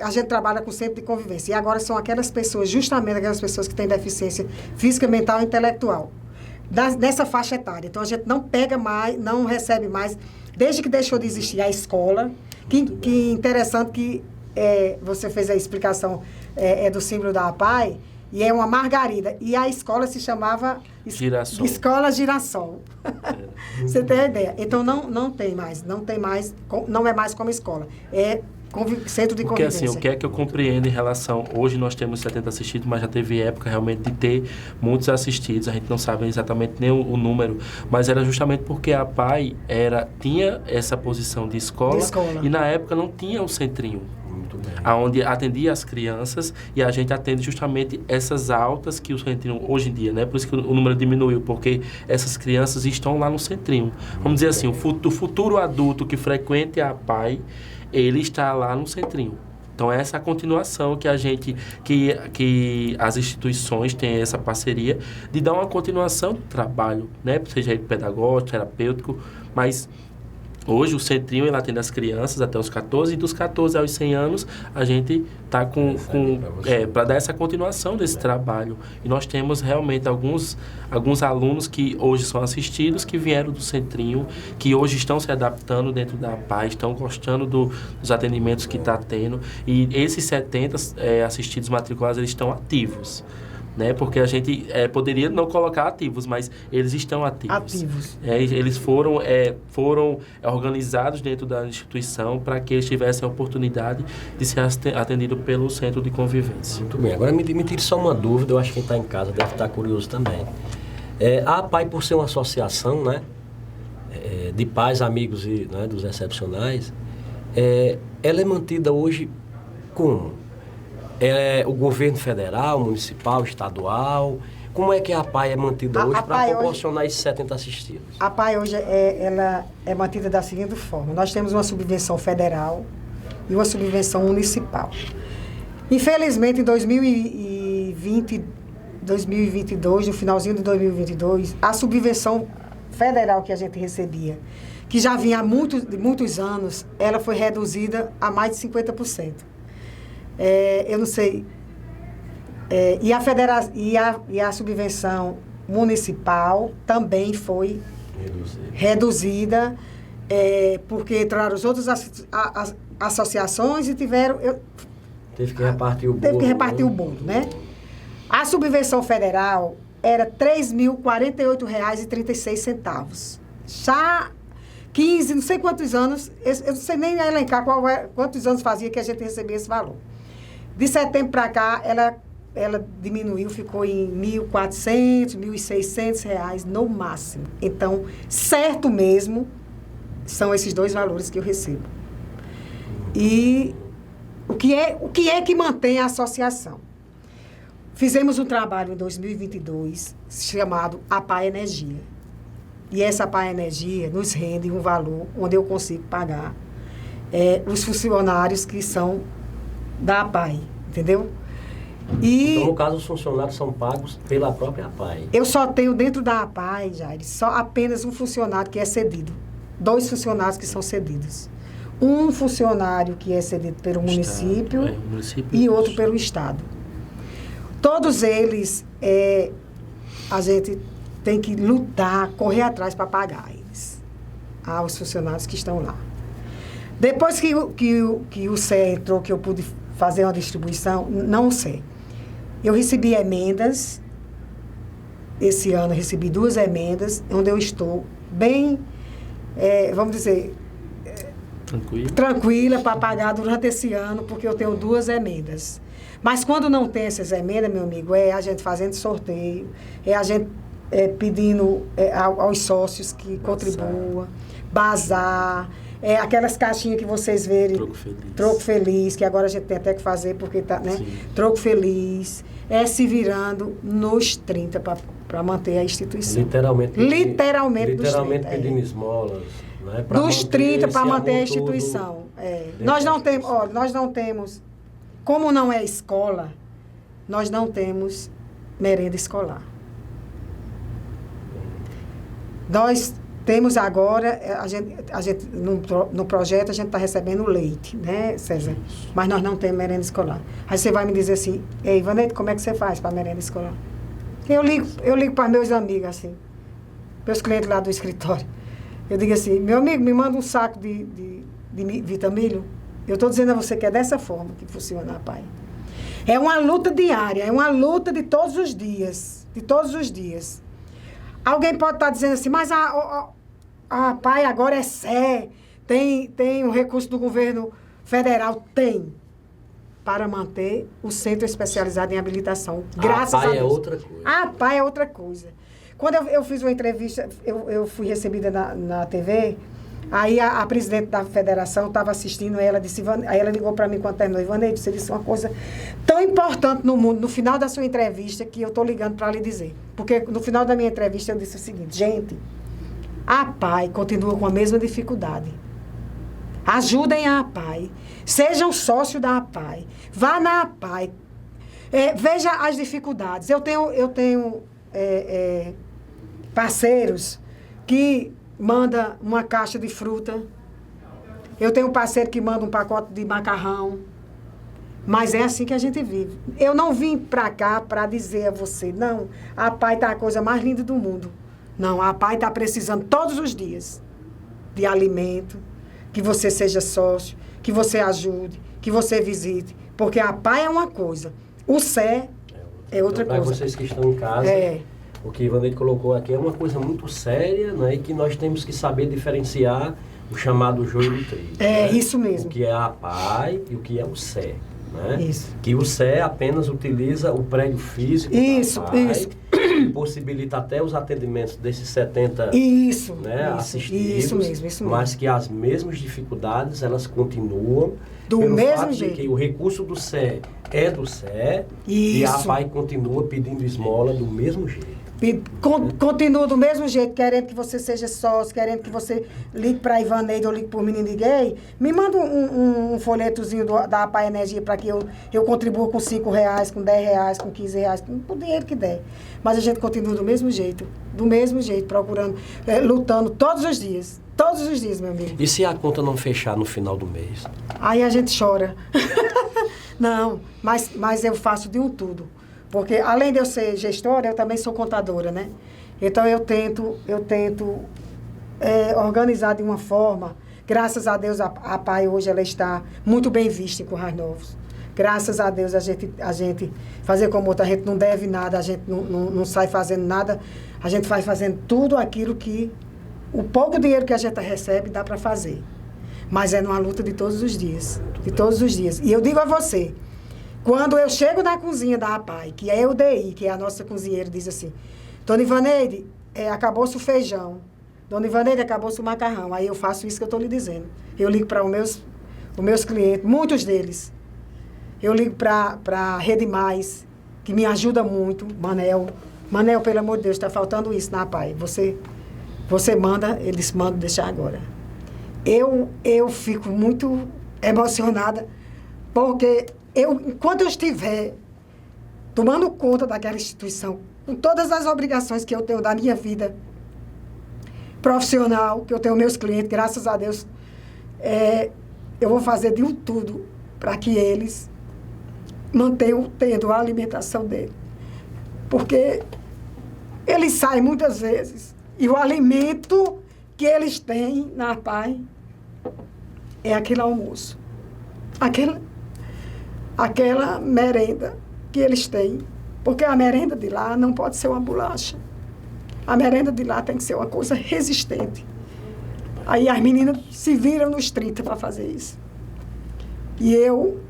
a gente trabalha com centro de convivência, e agora são aquelas pessoas, justamente aquelas pessoas que têm deficiência física, mental e intelectual, nessa faixa etária. Então, a gente não pega mais, não recebe mais, desde que deixou de existir a escola, que interessante que você fez a explicação do símbolo da APAE, e é uma margarida. E a escola se chamava Girassol. Escola Girassol. Você tem a ideia. Então, não é mais como escola. É centro de porque convivência. assim, o que é que eu compreendo em relação... Hoje nós temos 70 assistidos, mas já teve época realmente de ter muitos assistidos. A gente não sabe exatamente nem o número, mas era justamente porque a APAE tinha essa posição de escola, e na época não tinha o centrinho. Onde atendia as crianças, e a gente atende justamente essas altas que o centrinho hoje em dia, né? Por isso que o número diminuiu, porque essas crianças estão lá no centrinho. Vamos dizer assim, o futuro adulto que frequente a APAE, ele está lá no centrinho. Então, essa é a continuação que que as instituições têm essa parceria de dar uma continuação do trabalho, né? Seja ele pedagógico, terapêutico, mas... Hoje, o centrinho, ele atende as crianças até os 14, e dos 14 aos 100 anos, a gente está para dar essa continuação desse trabalho. E nós temos realmente alguns alunos que hoje são assistidos, que vieram do centrinho, que hoje estão se adaptando dentro da paz, estão gostando dos atendimentos que está tendo. E esses 70 assistidos matriculados, eles estão ativos. Né? Porque a gente poderia não colocar ativos, mas eles estão ativos. Eles foram organizados dentro da instituição para que eles tivessem a oportunidade de ser atendido pelo centro de convivência. Muito bem. Agora me tire só uma dúvida, eu acho que quem está em casa deve estar curioso também. A APAE, por ser uma associação, né, de pais, amigos e, né, dos excepcionais, ela é mantida hoje como? O governo federal, municipal, estadual? Como é que a APAE é mantida hoje para proporcionar esses 70 assistidos? A APAE hoje ela é mantida da seguinte forma. Nós temos uma subvenção federal e uma subvenção municipal. Infelizmente, em 2022, no finalzinho de 2022, a subvenção federal que a gente recebia, que já vinha há muitos anos, ela foi reduzida a mais de 50%. Eu não sei. E a subvenção municipal também foi reduzida, porque entraram as outras associações e teve que repartir o bolo. Teve que repartir o bolo, né? A subvenção federal era R$ 3.048,36. Já 15, não sei quantos anos, eu não sei nem elencar quantos anos fazia que a gente recebia esse valor. De setembro para cá, ela diminuiu, ficou em R$ 1.400, R$ 1.600 no máximo. Então, certo mesmo, são esses dois valores que eu recebo. E o que é que mantém a associação? Fizemos um trabalho em 2022 chamado APAE Energia. E essa APAE Energia nos rende um valor onde eu consigo pagar os funcionários que são da APAE, entendeu? Então, no caso, os funcionários são pagos pela própria APAE. Eu só tenho dentro da APAE, Jair, só apenas um funcionário que é cedido. 2 funcionários que são cedidos. Um funcionário que é cedido pelo município e outro pelo Estado. Todos eles, a gente tem que lutar, correr atrás para pagar eles, aos funcionários que estão lá. Depois que o CE entrou, que eu pude fazer uma distribuição, não sei. Eu recebi emendas, esse ano eu recebi 2 emendas, onde eu estou bem, vamos dizer, tranquila para pagar durante esse ano, porque eu tenho 2 emendas. Mas quando não tem essas emendas, meu amigo, é a gente fazendo sorteio, é a gente pedindo aos sócios que contribuam, bazar, aquelas caixinhas que vocês verem, troco feliz, que agora a gente tem até que fazer, porque tá, né? Sim. Troco feliz, se virando nos 30 para manter a instituição. Literalmente pedindo esmolas. Né? Dos 30 para manter a instituição. Nós não temos, como não é escola, nós não temos merenda escolar. Nós Temos agora, no projeto, a gente está recebendo leite, né, César? Mas nós não temos merenda escolar. Aí você vai me dizer assim, ei, Ivanete, como é que você faz para merenda escolar? Eu ligo para meus amigos, assim, meus clientes lá do escritório. Eu digo assim, meu amigo, me manda um saco de vitamilho. Eu estou dizendo a você que é dessa forma que funciona a PAI. É uma luta diária, é uma luta de todos os dias, Alguém pode estar dizendo assim, mas a PAI agora é SE, tem um recurso do governo federal. Tem, para manter o centro especializado em habilitação. Graças a Deus. A PAI é outra coisa. A PAI é outra coisa. Quando eu fiz uma entrevista, eu fui recebida na TV, aí a presidente da federação estava assistindo, aí ela ligou para mim quando terminou, Ivanete, você disse uma coisa tão importante no mundo, no final da sua entrevista, que eu estou ligando para lhe dizer. Porque no final da minha entrevista eu disse o seguinte, gente, a PAI continua com a mesma dificuldade. Ajudem a APAI, sejam sócio da APAI, vá na APAI, veja as dificuldades. Eu tenho parceiros que mandam uma caixa de fruta, eu tenho um parceiro que manda um pacote de macarrão, mas é assim que a gente vive. Eu não vim para cá para dizer a você, não, a APAI está a coisa mais linda do mundo. Não, a APAI está precisando todos os dias de alimento, que você seja sócio, que você ajude, que você visite. Porque a PAI é uma coisa, o SE é outra coisa. Para vocês que estão em casa, o que Ivanete colocou aqui é uma coisa muito séria, né, e que nós temos que saber diferenciar o chamado joio do trigo. Isso mesmo. O que é a PAI e o que é o SE. Né? Isso. Que o SE apenas utiliza o prédio físico da PAI, que possibilita até os atendimentos desses 70 assistidos, isso mesmo. Mas que as mesmas dificuldades, elas continuam. Do mesmo jeito. Que o recurso do SE é do SE isso. E a PAI continua pedindo esmola do mesmo jeito. Continua do mesmo jeito, querendo que você seja sócio, querendo que você ligue para a Ivaneide ou ligue para o Menino de Gay. Me manda um folhetozinho da APAI Energia para que eu contribua com R$5, com R$10, com R$15, com o dinheiro que der. Mas a gente continua do mesmo jeito, procurando, lutando todos os dias, meu amigo. E se a conta não fechar no final do mês? Aí a gente chora. Não, mas eu faço de um tudo. Porque, além de eu ser gestora, eu também sou contadora, né? Então, eu tento organizar de uma forma. Graças a Deus, a PAI hoje ela está muito bem vista em Currais Novos. Graças a Deus, a gente fazer como outra, a gente não deve nada, a gente não sai fazendo nada. A gente vai fazendo tudo aquilo que o pouco dinheiro que a gente recebe dá para fazer. Mas é numa luta de todos os dias. E eu digo a você, quando eu chego na cozinha da APAI, que é a UDI, que é a nossa cozinheira, diz assim, Dona Ivaneide, acabou-se o feijão. Dona Ivaneide, acabou-se o macarrão. Aí eu faço isso que eu estou lhe dizendo. Eu ligo para os meus clientes, muitos deles. Eu ligo para a Rede Mais, que me ajuda muito, Manel. Manel, pelo amor de Deus, está faltando isso na APAI. Você manda, eles mandam deixar agora. Eu fico muito emocionada, porque enquanto eu estiver tomando conta daquela instituição, com todas as obrigações que eu tenho da minha vida profissional, que eu tenho meus clientes, graças a Deus, eu vou fazer de um tudo para que eles mantenham tendo a alimentação dele. Porque eles saem muitas vezes e o alimento que eles têm na PAI é aquele almoço. Aquela merenda que eles têm. Porque a merenda de lá não pode ser uma bolacha. A merenda de lá tem que ser uma coisa resistente. Aí as meninas se viram nos 30 para fazer isso. E eu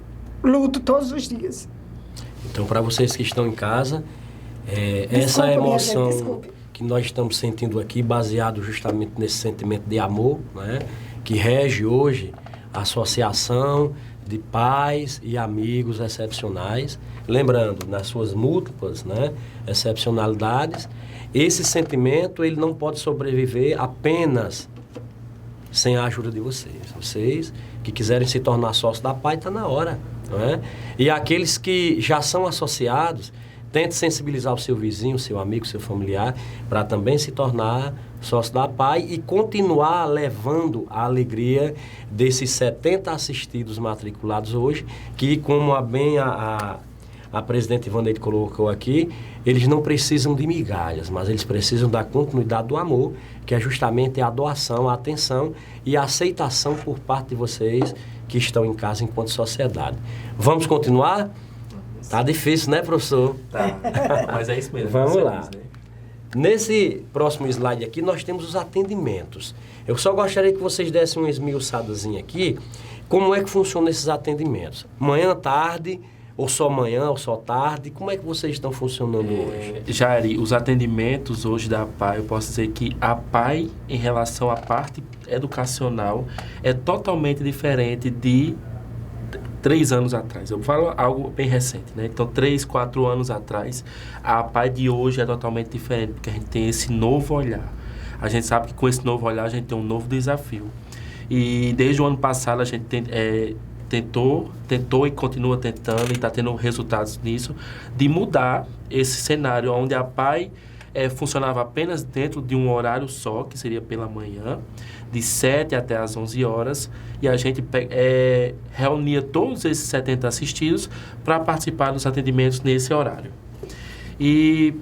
luto todos os dias. Então, para vocês que estão em casa, essa emoção que nós estamos sentindo aqui, baseado justamente nesse sentimento de amor, né, que rege hoje a Associação de Pais e Amigos Excepcionais, lembrando, nas suas múltiplas, né, excepcionalidades, esse sentimento ele não pode sobreviver apenas sem a ajuda de vocês. Vocês que quiserem se tornar sócios da PAI, está na hora. Não é? E aqueles que já são associados, Tente sensibilizar o seu vizinho, o seu amigo, o seu familiar, para também se tornar sócio da APAE e continuar levando a alegria desses 70 assistidos matriculados hoje, que, como a presidente Ivaneide colocou aqui, eles não precisam de migalhas, mas eles precisam da continuidade do amor, que é justamente a doação, a atenção e a aceitação por parte de vocês que estão em casa enquanto sociedade. Vamos continuar? Tá difícil, né, professor? Tá, mas é isso mesmo. Vamos lá. Diz, né? Nesse próximo slide aqui, nós temos os atendimentos. Eu só gostaria que vocês dessem uma esmiuçadazinha aqui, como é que funcionam esses atendimentos. Manhã, tarde, ou só manhã, ou só tarde, como é que vocês estão funcionando hoje? Jairi, os atendimentos hoje da APAE, eu posso dizer que a APAE, em relação à parte educacional, é totalmente diferente de 3 anos atrás. Eu falo algo bem recente, né? Então, 3, 4 anos atrás, a APAE de hoje é totalmente diferente, porque a gente tem esse novo olhar. A gente sabe que com esse novo olhar, a gente tem um novo desafio. E desde o ano passado, a gente tentou e continua tentando, e está tendo resultados nisso, de mudar esse cenário, onde a APAE funcionava apenas dentro de um horário só, que seria pela manhã, de 7 até as 11 horas, e a gente reunia todos esses 70 assistidos para participar dos atendimentos nesse horário. E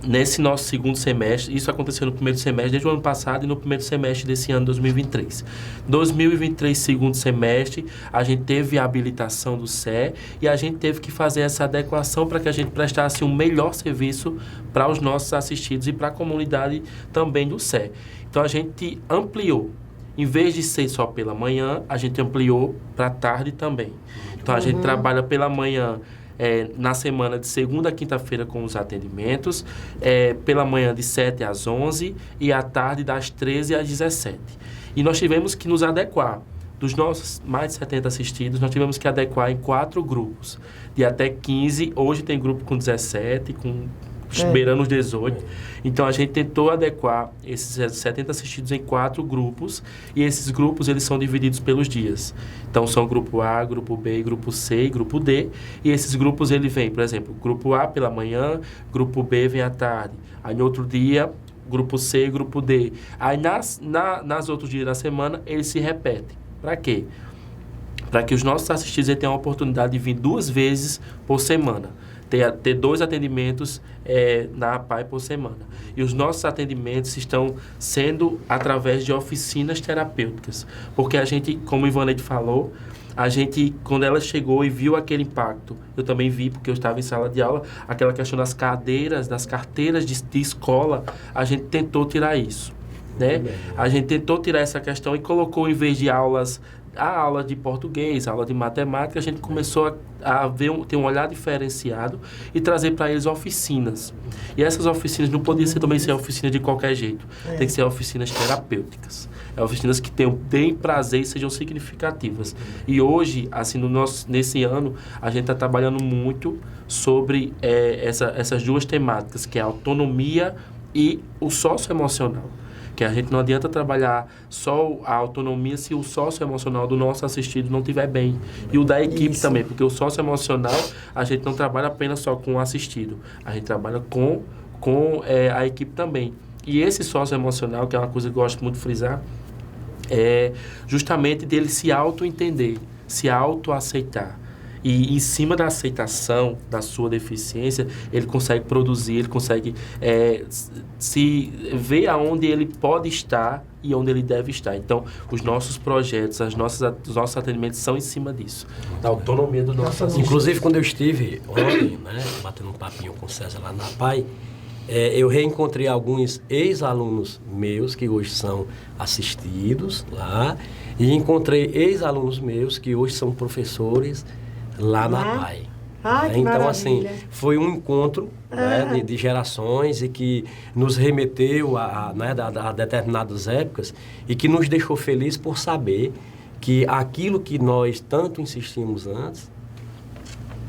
nesse nosso segundo semestre, isso aconteceu no primeiro semestre desde o ano passado e no primeiro semestre desse ano, 2023. 2023, segundo semestre, a gente teve a habilitação do SE e a gente teve que fazer essa adequação para que a gente prestasse um melhor serviço para os nossos assistidos e para a comunidade também do SE. Então, a gente ampliou. Em vez de ser só pela manhã, a gente ampliou para a tarde também. Então, a gente trabalha pela manhã na semana de segunda a quinta-feira com os atendimentos, pela manhã de 7 às 11 e à tarde das 13 às 17. E nós tivemos que nos adequar. Dos nossos mais de 70 assistidos, nós tivemos que adequar em 4 grupos, de até 15. Hoje tem grupo com 17, beirando os 18. Então, a gente tentou adequar esses 70 assistidos em 4 grupos, e esses grupos, eles são divididos pelos dias. Então, são grupo A, grupo B, grupo C e grupo D, e esses grupos, ele vem, por exemplo, grupo A pela manhã, grupo B vem à tarde, aí no outro dia, grupo C e grupo D. Aí, nas outros dias da semana, eles se repetem. Para quê? Para que os nossos assistidos tenham a oportunidade de vir 2 vezes por semana. Ter 2 atendimentos na APAE por semana. E os nossos atendimentos estão sendo através de oficinas terapêuticas. Porque a gente, como a Ivaneide falou, a gente, quando ela chegou e viu aquele impacto, eu também vi, porque eu estava em sala de aula, aquela questão das cadeiras, das carteiras de escola, a gente tentou tirar isso. Né? A gente tentou tirar essa questão e colocou, em vez de aulas, a aula de português, a aula de matemática, a gente começou a ter um olhar diferenciado e trazer para eles oficinas. E essas oficinas não podiam também ser oficinas de qualquer jeito. Tem que ser oficinas terapêuticas. Oficinas que deem prazer e sejam significativas. E hoje, assim, nesse ano, a gente está trabalhando muito sobre essas 2 temáticas, que é a autonomia e o socioemocional. Que a gente não adianta trabalhar só a autonomia se o socioemocional do nosso assistido não estiver bem. E o da equipe também, porque o socioemocional, a gente não trabalha apenas só com o assistido. A gente trabalha com a equipe também. E esse socioemocional, que é uma coisa que eu gosto muito de frisar, é justamente dele se auto-entender, se auto-aceitar. E em cima da aceitação da sua deficiência, ele consegue produzir, ele consegue se ver aonde ele pode estar e onde ele deve estar. Então, os nossos projetos, os nossos atendimentos são em cima disso, da autonomia do nosso assistente. Inclusive, quando eu estive ontem, né, batendo um papinho com o César lá na APAE, eu reencontrei alguns ex-alunos meus que hoje são assistidos lá, e encontrei ex-alunos meus que hoje são professores lá na APAE. Que então, maravilha. assim, foi um encontro de gerações e que nos remeteu a determinadas épocas e que nos deixou felizes por saber que aquilo que nós tanto insistimos antes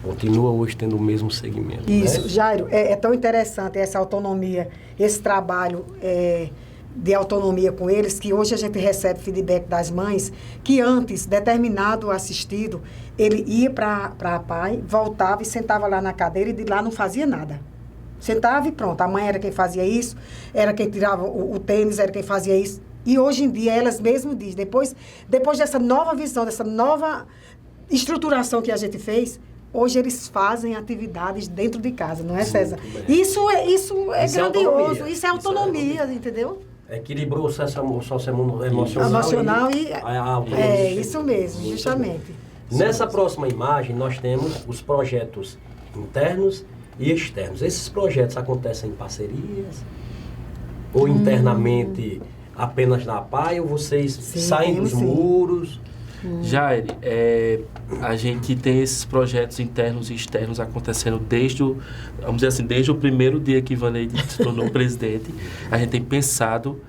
continua hoje tendo o mesmo segmento. Isso, né? Jairo, é tão interessante essa autonomia, esse trabalho de autonomia com eles, que hoje a gente recebe feedback das mães, que antes, determinado assistido, ele ia para a PAI, voltava e sentava lá na cadeira e de lá não fazia nada. Sentava e pronto, a mãe era quem fazia isso, era quem tirava o tênis, era quem fazia isso. E hoje em dia, elas mesmas dizem, depois dessa nova visão, dessa nova estruturação que a gente fez, hoje eles fazem atividades dentro de casa, não é, César? Isso é grandioso, isso é autonomia, entendeu? Equilibrou o emocional. Emocional e autonomia. isso mesmo, justamente. Nessa próxima imagem, nós temos os projetos internos e externos. Esses projetos acontecem em parcerias? Ou internamente apenas na PAI? Ou vocês saem dos muros? Jair, a gente tem esses projetos internos e externos acontecendo desde o primeiro dia que Ivaneide se tornou presidente. A gente tem pensado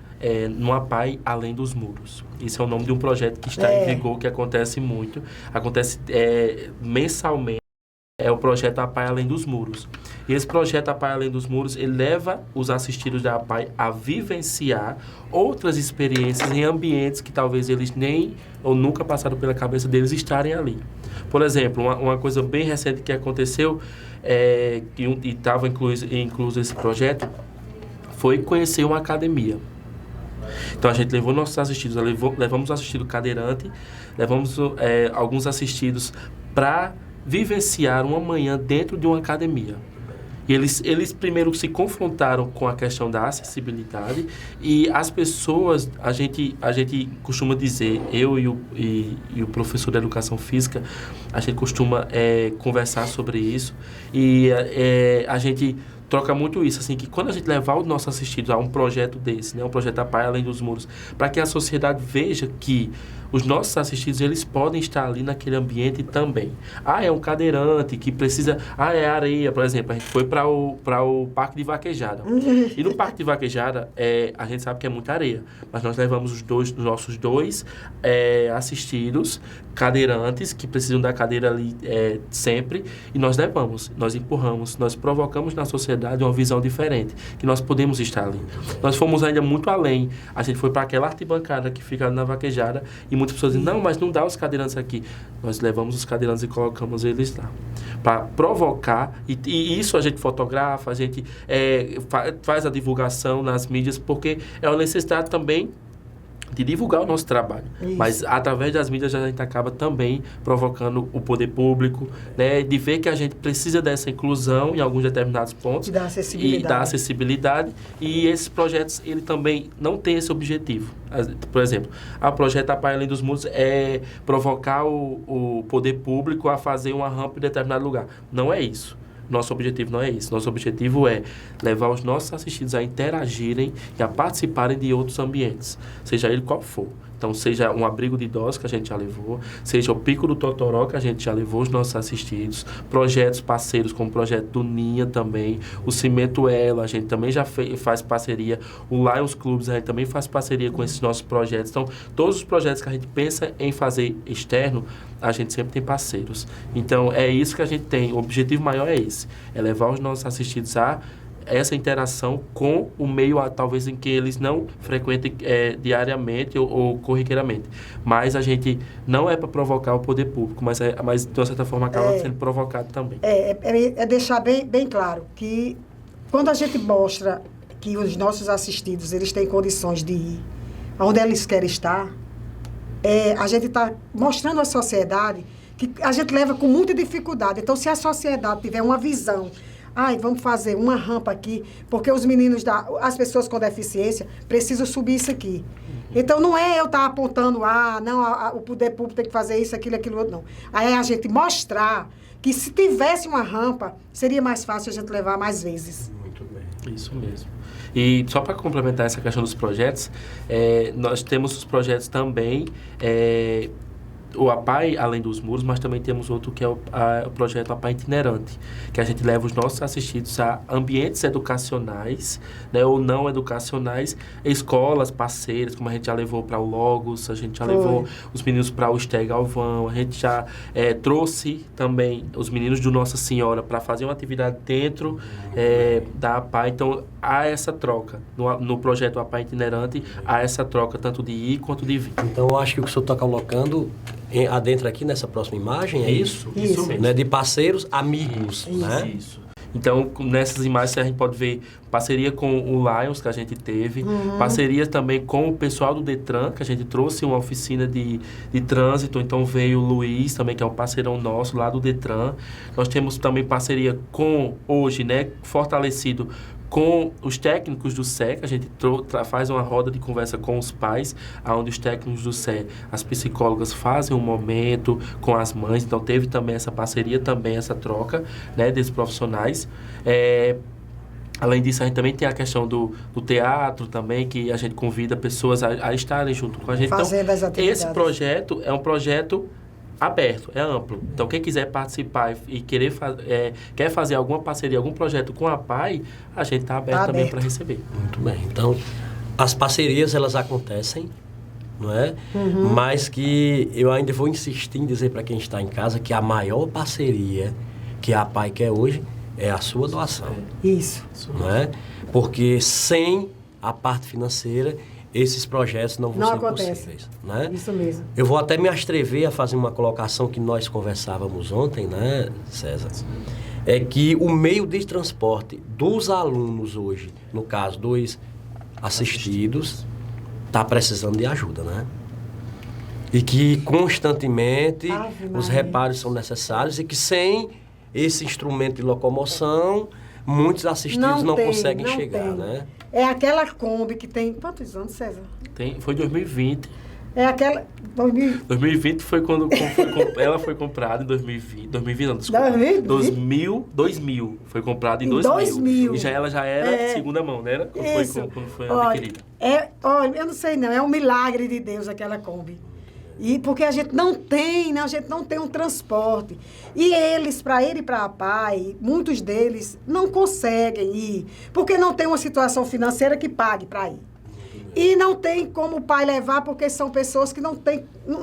numa PAI além dos muros. Isso é o nome de um projeto que está em vigor, que acontece muito. Acontece mensalmente. É o projeto APAI Além dos Muros. E esse projeto APAI Além dos Muros, ele leva os assistidos da APAI a vivenciar outras experiências em ambientes que talvez eles nem ou nunca passaram pela cabeça deles estarem ali. Por exemplo, uma coisa bem recente que aconteceu, e estava incluso esse projeto, foi conhecer uma academia. Então, a gente levou nossos assistidos, levamos o assistido cadeirante, levamos alguns assistidos para vivenciar uma manhã dentro de uma academia. E eles primeiro se confrontaram com a questão da acessibilidade e as pessoas, a gente costuma dizer, eu e o professor da educação física, a gente costuma conversar sobre isso e a gente troca muito isso, assim, que quando a gente levar os nossos assistidos a um projeto desse, né, um projeto APAI Além dos Muros, para que a sociedade veja que os nossos assistidos, eles podem estar ali naquele ambiente também. É um cadeirante que precisa... é areia, por exemplo. A gente foi para o Parque de Vaquejada. E no Parque de Vaquejada, a gente sabe que é muita areia. Mas nós levamos os nossos dois assistidos, cadeirantes, que precisam da cadeira ali sempre. E nós levamos, nós empurramos, nós provocamos na sociedade uma visão diferente. Que nós podemos estar ali. Nós fomos ainda muito além. A gente foi para aquela arquibancada que fica ali na Vaquejada e muitas pessoas dizem, não, mas não dá os cadeirantes aqui. Nós levamos os cadeirantes e colocamos eles lá. Para provocar, e isso a gente fotografa, a gente faz a divulgação nas mídias, porque é uma necessidade também de divulgar o nosso trabalho. Isso. Mas através das mídias a gente acaba também provocando o poder público, né, de ver que a gente precisa dessa inclusão em alguns determinados pontos. E da acessibilidade. E da acessibilidade. E esses projetos, ele também não tem esse objetivo. Por exemplo, o projeto APAI Além dos Muros é provocar o poder público a fazer uma rampa em determinado lugar. Não é isso. Nosso objetivo não é isso. Nosso objetivo é levar os nossos assistidos a interagirem e a participarem de outros ambientes, seja ele qual for. Então, seja um abrigo de idosos que a gente já levou, seja o Pico do Totoró que a gente já levou os nossos assistidos, projetos parceiros como o projeto do Ninha também, o Cimento Ela, a gente também já faz parceria, o Lions Clubs a gente também faz parceria com esses nossos projetos. Então, todos os projetos que a gente pensa em fazer externo, a gente sempre tem parceiros. Então, é isso que a gente tem. O objetivo maior é esse, é levar os nossos assistidos a essa interação com o meio, talvez, em que eles não frequentem diariamente ou corriqueiramente. Mas a gente não é para provocar o poder público, mas de uma certa forma acaba sendo provocado também. É deixar bem claro que quando a gente mostra que os nossos assistidos eles têm condições de ir onde eles querem estar, a gente está mostrando à sociedade que a gente leva com muita dificuldade. Então, se a sociedade tiver uma visão, vamos fazer uma rampa aqui, porque os meninos, as pessoas com deficiência, precisam subir isso aqui. Então, não é eu estar apontando, o poder público tem que fazer isso, aquilo outro, não. Aí é a gente mostrar que se tivesse uma rampa, seria mais fácil a gente levar mais vezes. Muito bem. Isso mesmo. E só para complementar essa questão dos projetos, nós temos os projetos também o APAI, além dos muros, mas também temos outro que é o projeto APAI itinerante, que a gente leva os nossos assistidos a ambientes educacionais, né, ou não educacionais, escolas parceiras, como a gente já levou para o Logos, a gente já levou os meninos para o Esther Galvão, a gente já trouxe também os meninos do Nossa Senhora para fazer uma atividade dentro da APAI. Então, há essa troca. No projeto APAI itinerante, há essa troca, tanto de ir quanto de vir. Então, eu acho que o que o senhor está colocando adentro aqui nessa próxima imagem é isso? Isso mesmo. Né? De parceiros, amigos, Isso, né? Isso. Então, nessas imagens a gente pode ver parceria com o Lions, que a gente teve, parceria também com o pessoal do Detran, que a gente trouxe uma oficina de trânsito, então veio o Luiz também, que é um parceirão nosso lá do Detran. Nós temos também parceria com, hoje, né, fortalecido com os técnicos do SE, que a gente faz uma roda de conversa com os pais, onde os técnicos do SE, as psicólogas fazem um momento com as mães, então teve também essa parceria, também essa troca, né, desses profissionais. Além disso, a gente também tem a questão do teatro também, que a gente convida pessoas a estarem junto com a gente. Fazendo então, as atividades. Esse projeto é um projeto aberto, é amplo. Então, quem quiser participar e quer fazer alguma parceria, algum projeto com a APAI, a gente está aberto também para receber. Muito bem. Então, as parcerias, elas acontecem, não é? Mas que eu ainda vou insistir em dizer para quem está em casa que a maior parceria que a APAI quer hoje é a sua doação. Isso. Não é? Porque sem a parte financeira, esses projetos não vão ser possíveis. Né? Isso mesmo. Eu vou até me atrever a fazer uma colocação que nós conversávamos ontem, né, César? É que o meio de transporte dos alunos hoje, no caso, dos assistidos, está precisando de ajuda, né? E que constantemente os reparos são necessários e que sem esse instrumento de locomoção, muitos assistidos não conseguem chegar, né? É aquela Kombi que tem... Quantos anos, César? Foi 2020. É aquela... 2020 foi quando ela foi comprada em 2020. 2020 não, desculpa. 2000 foi comprada em 2000. E ela já era de segunda mão, né? Quando foi adquirida. Olha, eu não sei não, é um milagre de Deus aquela Kombi. E porque a gente não tem, né? A gente não tem um transporte. E eles, para ir para a APAI, muitos deles não conseguem ir, porque não tem uma situação financeira que pague para ir. E não tem como o pai levar, porque são pessoas que não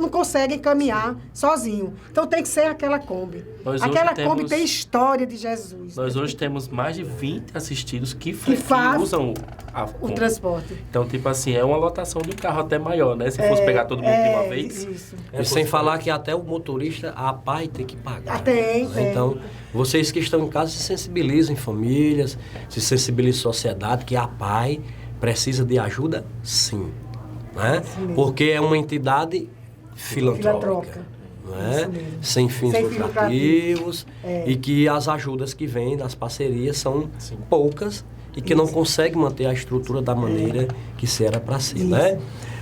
conseguem caminhar sozinho. Então tem que ser aquela Kombi. Aquela Kombi tem história de Jesus. Nós hoje temos mais de 20 assistidos que usam o transporte. Então, tipo assim, é uma lotação de carro até maior, né? Se fosse pegar todo mundo de uma vez. Isso. E sem falar que até o motorista, a APAI tem que pagar. Tem. Então, vocês que estão em casa se sensibilizem famílias, se sensibilizem sociedade, que a APAI precisa de ajuda, sim. Né? Porque é uma entidade filantrópica. Não é? Sem fins lucrativos. E que as ajudas que vêm das parcerias são poucas e que não conseguem manter a estrutura da maneira que se era para ser. Né?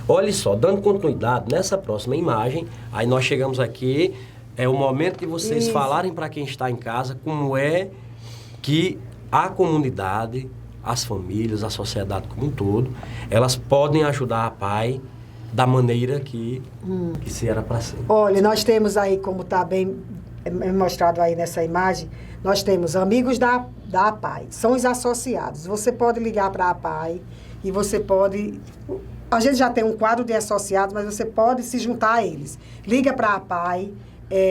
Olha só, dando continuidade, nessa próxima imagem, aí nós chegamos aqui, é o momento de vocês falarem para quem está em casa como é que a comunidade, as famílias, a sociedade como um todo, elas podem ajudar a APAI da maneira que se era para ser. Olha, nós temos aí, como está bem mostrado aí nessa imagem, nós temos amigos da APAI, são os associados. Você pode ligar para a APAI e você pode... A gente já tem um quadro de associados, mas você pode se juntar a eles. Liga para a APAI,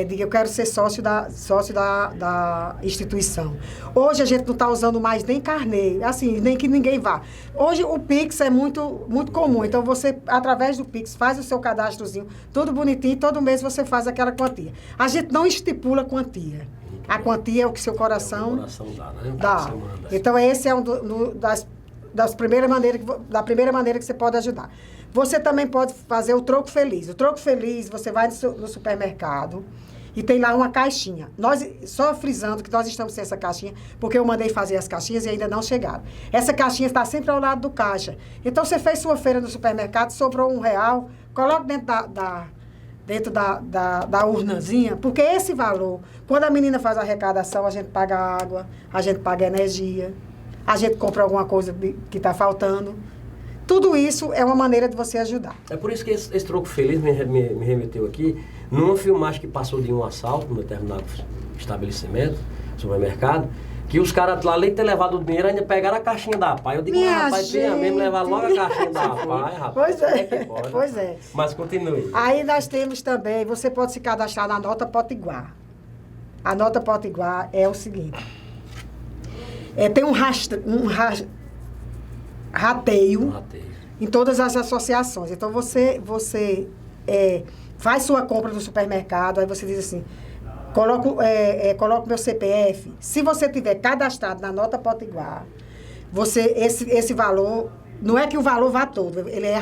diga, eu quero ser sócio da instituição. Hoje a gente não está usando mais nem carnê, assim, nem que ninguém vá. Hoje o Pix é muito, muito comum, então você, através do Pix, faz o seu cadastrozinho, tudo bonitinho, todo mês você faz aquela quantia. A gente não estipula quantia. A quantia é o que seu coração, dá, né? Dá. Então esse é da primeira maneira que você pode ajudar. Você também pode fazer o troco feliz. O troco feliz, você vai no supermercado e tem lá uma caixinha. Nós, só frisando que nós estamos sem essa caixinha, porque eu mandei fazer as caixinhas e ainda não chegaram. Essa caixinha está sempre ao lado do caixa. Então, você fez sua feira no supermercado, sobrou R$1, coloca dentro da urnazinha, porque esse valor, quando a menina faz a arrecadação, a gente paga água, a gente paga energia, a gente compra alguma coisa que está faltando. Tudo isso é uma maneira de você ajudar. É por isso que esse troco feliz me remeteu aqui numa filmagem que passou de um assalto num determinado estabelecimento, supermercado, que os caras lá, além de ter levado o dinheiro, ainda pegaram a caixinha da APAI. Eu digo, rapaz, tinha mesmo levar logo a caixinha da APAI, rapaz. Pois é, que pode? pois é. Mas continue. Aí nós temos também, você pode se cadastrar na Nota Potiguar. A Nota Potiguar é o seguinte, tem um rateio em todas as associações. Então, você faz sua compra no supermercado, aí você diz assim, coloco meu CPF. Se você tiver cadastrado na Nota Potiguar, esse valor, não é que o valor vá todo, ele é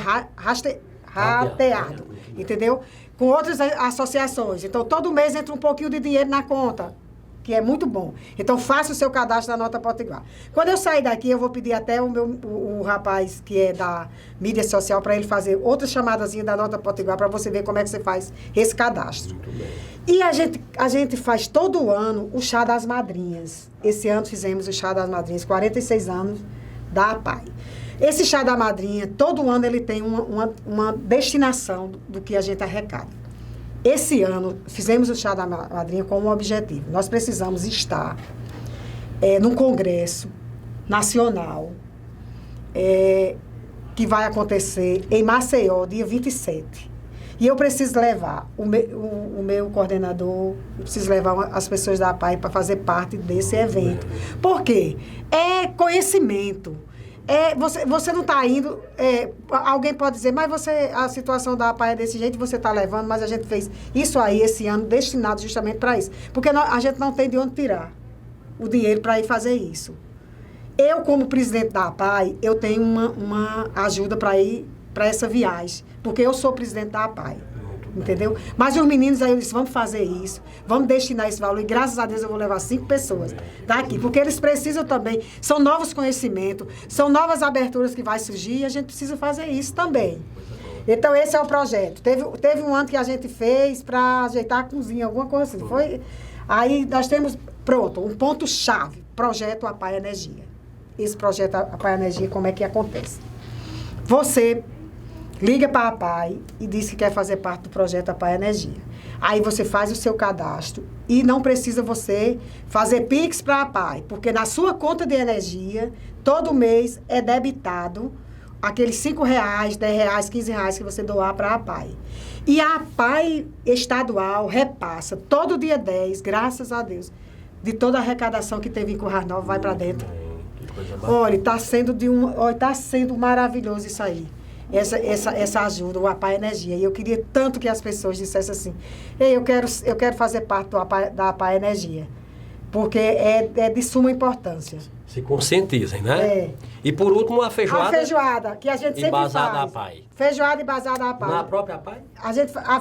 rateado, entendeu? Com outras associações. Então, todo mês entra um pouquinho de dinheiro na conta, que é muito bom. Então, faça o seu cadastro na Nota Potiguar. Quando eu sair daqui, eu vou pedir até o rapaz que é da mídia social para ele fazer outra chamadazinha da Nota Potiguar para você ver como é que você faz esse cadastro. Muito bem. E a gente faz todo ano o Chá das Madrinhas. Esse ano fizemos o Chá das Madrinhas, 46 anos da APAI. Esse Chá da Madrinha, todo ano ele tem uma destinação do que a gente arrecada. Esse ano, fizemos o Chá da Madrinha com um objetivo. Nós precisamos estar num congresso nacional que vai acontecer em Maceió, dia 27. E eu preciso levar o meu coordenador, eu preciso levar as pessoas da APAI para fazer parte desse evento. Por quê? É conhecimento. Você não está indo, alguém pode dizer, mas a situação da APAI é desse jeito, você está levando, mas a gente fez isso aí esse ano destinado justamente para isso. Porque a gente não tem de onde tirar o dinheiro para ir fazer isso. Eu, como presidente da APAI, eu tenho uma ajuda para ir para essa viagem, porque eu sou presidente da APAI. Entendeu? Mas os meninos aí, eu disse, vamos fazer isso, vamos destinar esse valor, e graças a Deus eu vou levar 5 pessoas daqui, porque eles precisam também, são novos conhecimentos, são novas aberturas que vai surgir, e a gente precisa fazer isso também. Então, esse é o projeto. Teve um ano que a gente fez para ajeitar a cozinha, alguma coisa assim. Aí nós temos, pronto, um ponto-chave, projeto APAI Energia. Esse projeto APAI Energia, como é que acontece? Você liga para a APAI e diz que quer fazer parte do projeto APAI Energia. Aí você faz o seu cadastro e não precisa você fazer PIX para a APAI, porque na sua conta de energia, todo mês é debitado aqueles R$5, R$10, R$15 que você doar para a APAI. E a APAI estadual repassa todo dia 10, graças a Deus, de toda a arrecadação que teve em Currais Novos, vai para dentro. Olha, está sendo maravilhoso isso aí. Essa ajuda, o APAI Energia. E eu queria tanto que as pessoas dissessem assim, eu quero fazer parte da APAI Energia, porque é de suma importância. Se conscientizem, né? E por último, a feijoada. A feijoada, que a gente sempre faz. Embasada da APAI. Feijoada embasada da APAI. Na própria APAI?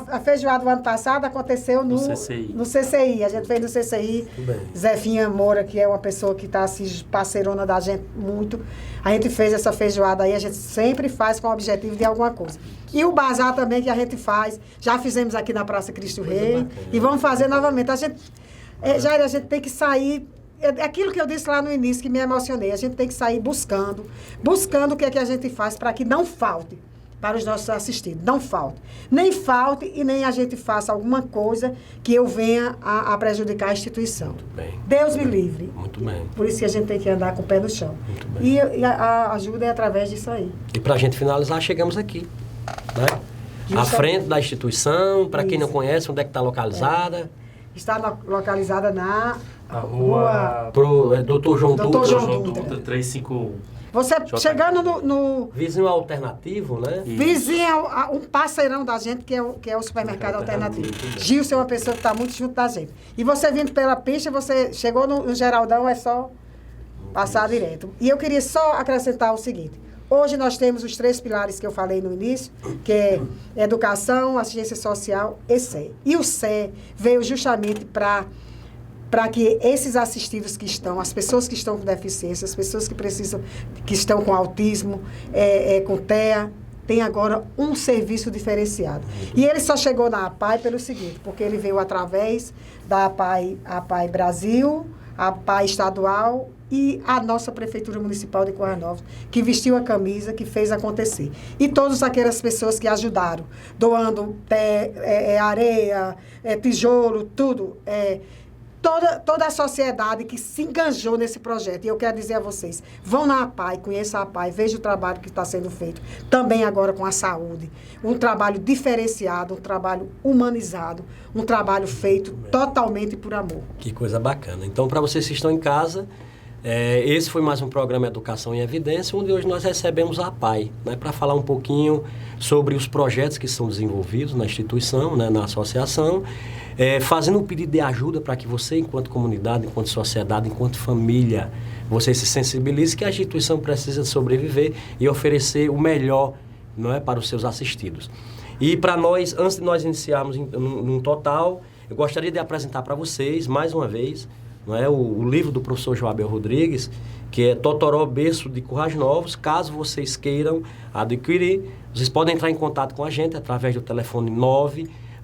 A feijoada do ano passado aconteceu no CCI. A gente fez no CCI. Zefinha Moura, que é uma pessoa que está assim, parceirona da gente muito. A gente fez essa feijoada aí, a gente sempre faz com o objetivo de alguma coisa. E o bazar também que a gente faz. Já fizemos aqui na Praça Cristo Rei. E vamos fazer novamente. A gente tem que sair. Aquilo que eu disse lá no início, que me emocionei, a gente tem que sair buscando o que é que a gente faz para que não falte para os nossos assistidos, não falte. Nem falte e nem a gente faça alguma coisa que eu venha a prejudicar a instituição. Muito bem. Deus me livre. Muito bem. Por isso que a gente tem que andar com o pé no chão. Muito bem. E a ajuda é através disso aí. E para a gente finalizar, chegamos aqui, né? À frente da instituição, para quem não conhece, onde é que está localizada? Está localizada na rua... Doutor João Dutra, 351. Você chegando no... Vizinho alternativo, né? Vizinho, um parceirão da gente, que é o supermercado alternativo. Gilson é uma pessoa que está muito junto da gente. E você vindo pela pista, você chegou no Geraldão, é só passar direto. E eu queria só acrescentar o seguinte. Hoje nós temos os 3 pilares que eu falei no início, que é educação, assistência social e SE. E o SE veio justamente para que esses assistidos que estão, as pessoas que estão com deficiência, as pessoas que estão com autismo, com TEA, tem agora um serviço diferenciado. E ele só chegou na APAI pelo seguinte, porque ele veio através da APAI Brasil, a PAI estadual e a nossa Prefeitura Municipal de Currais Novos, que vestiu a camisa, que fez acontecer. E todas aquelas pessoas que ajudaram, doando areia, tijolo, tudo. Toda a sociedade que se enganjou nesse projeto. E eu quero dizer a vocês, vão na APAI, conheçam a APAI, vejam o trabalho que está sendo feito, também agora com a saúde. Um trabalho diferenciado, um trabalho humanizado, um trabalho feito totalmente por amor. Que coisa bacana. Então, para vocês que estão em casa, esse foi mais um programa Educação em Evidência, onde hoje nós recebemos a APAI, né, para falar um pouquinho sobre os projetos que são desenvolvidos na instituição, né, na associação, fazendo um pedido de ajuda para que você, enquanto comunidade, enquanto sociedade, enquanto família, você se sensibilize que a instituição precisa sobreviver e oferecer o melhor, não é, para os seus assistidos. E para nós, antes de nós iniciarmos num total, eu gostaria de apresentar para vocês, mais uma vez, não é, o livro do professor Joabel Rodrigues, que é Totoró Berço de Currais Novos. Caso vocês queiram adquirir, vocês podem entrar em contato com a gente através do telefone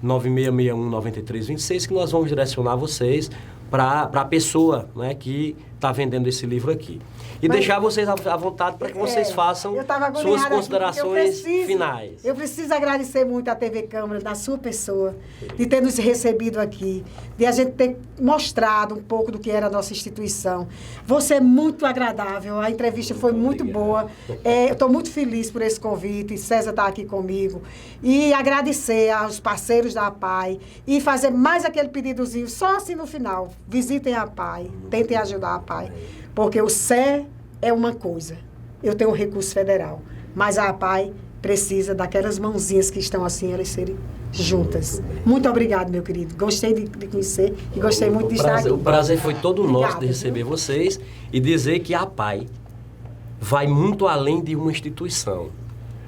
99661-9326, que nós vamos direcionar vocês para a pessoa, né, que está vendendo esse livro aqui. E deixar vocês à vontade para que vocês façam suas considerações finais. Eu preciso agradecer muito à TV Câmara, da sua pessoa, de ter nos recebido aqui, de a gente ter mostrado um pouco do que era a nossa instituição. Você é muito agradável, a entrevista foi muito boa. Eu estou muito feliz por esse convite, César está aqui comigo. E agradecer aos parceiros da APAI e fazer mais aquele pedidozinho, só assim no final. Visitem a APAI, tentem ajudar a APAI, porque o CE é uma coisa, eu tenho um recurso federal, mas a APAI precisa daquelas mãozinhas que estão assim, elas serem juntas. Muito obrigado, meu querido. Gostei de conhecer e gostei muito de estar aqui. O prazer foi todo nosso de receber viu? vocês e dizer que a APAI vai muito além de uma instituição.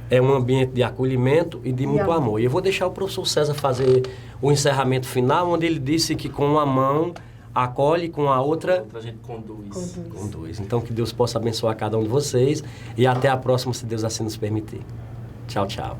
É um ambiente de acolhimento e de muito amor. E eu vou deixar o professor César fazer o encerramento final, onde ele disse que com uma mão acolhe, com a outra a gente conduz. conduz. Então, que Deus possa abençoar cada um de vocês e até a próxima, se Deus assim nos permitir. Tchau, tchau.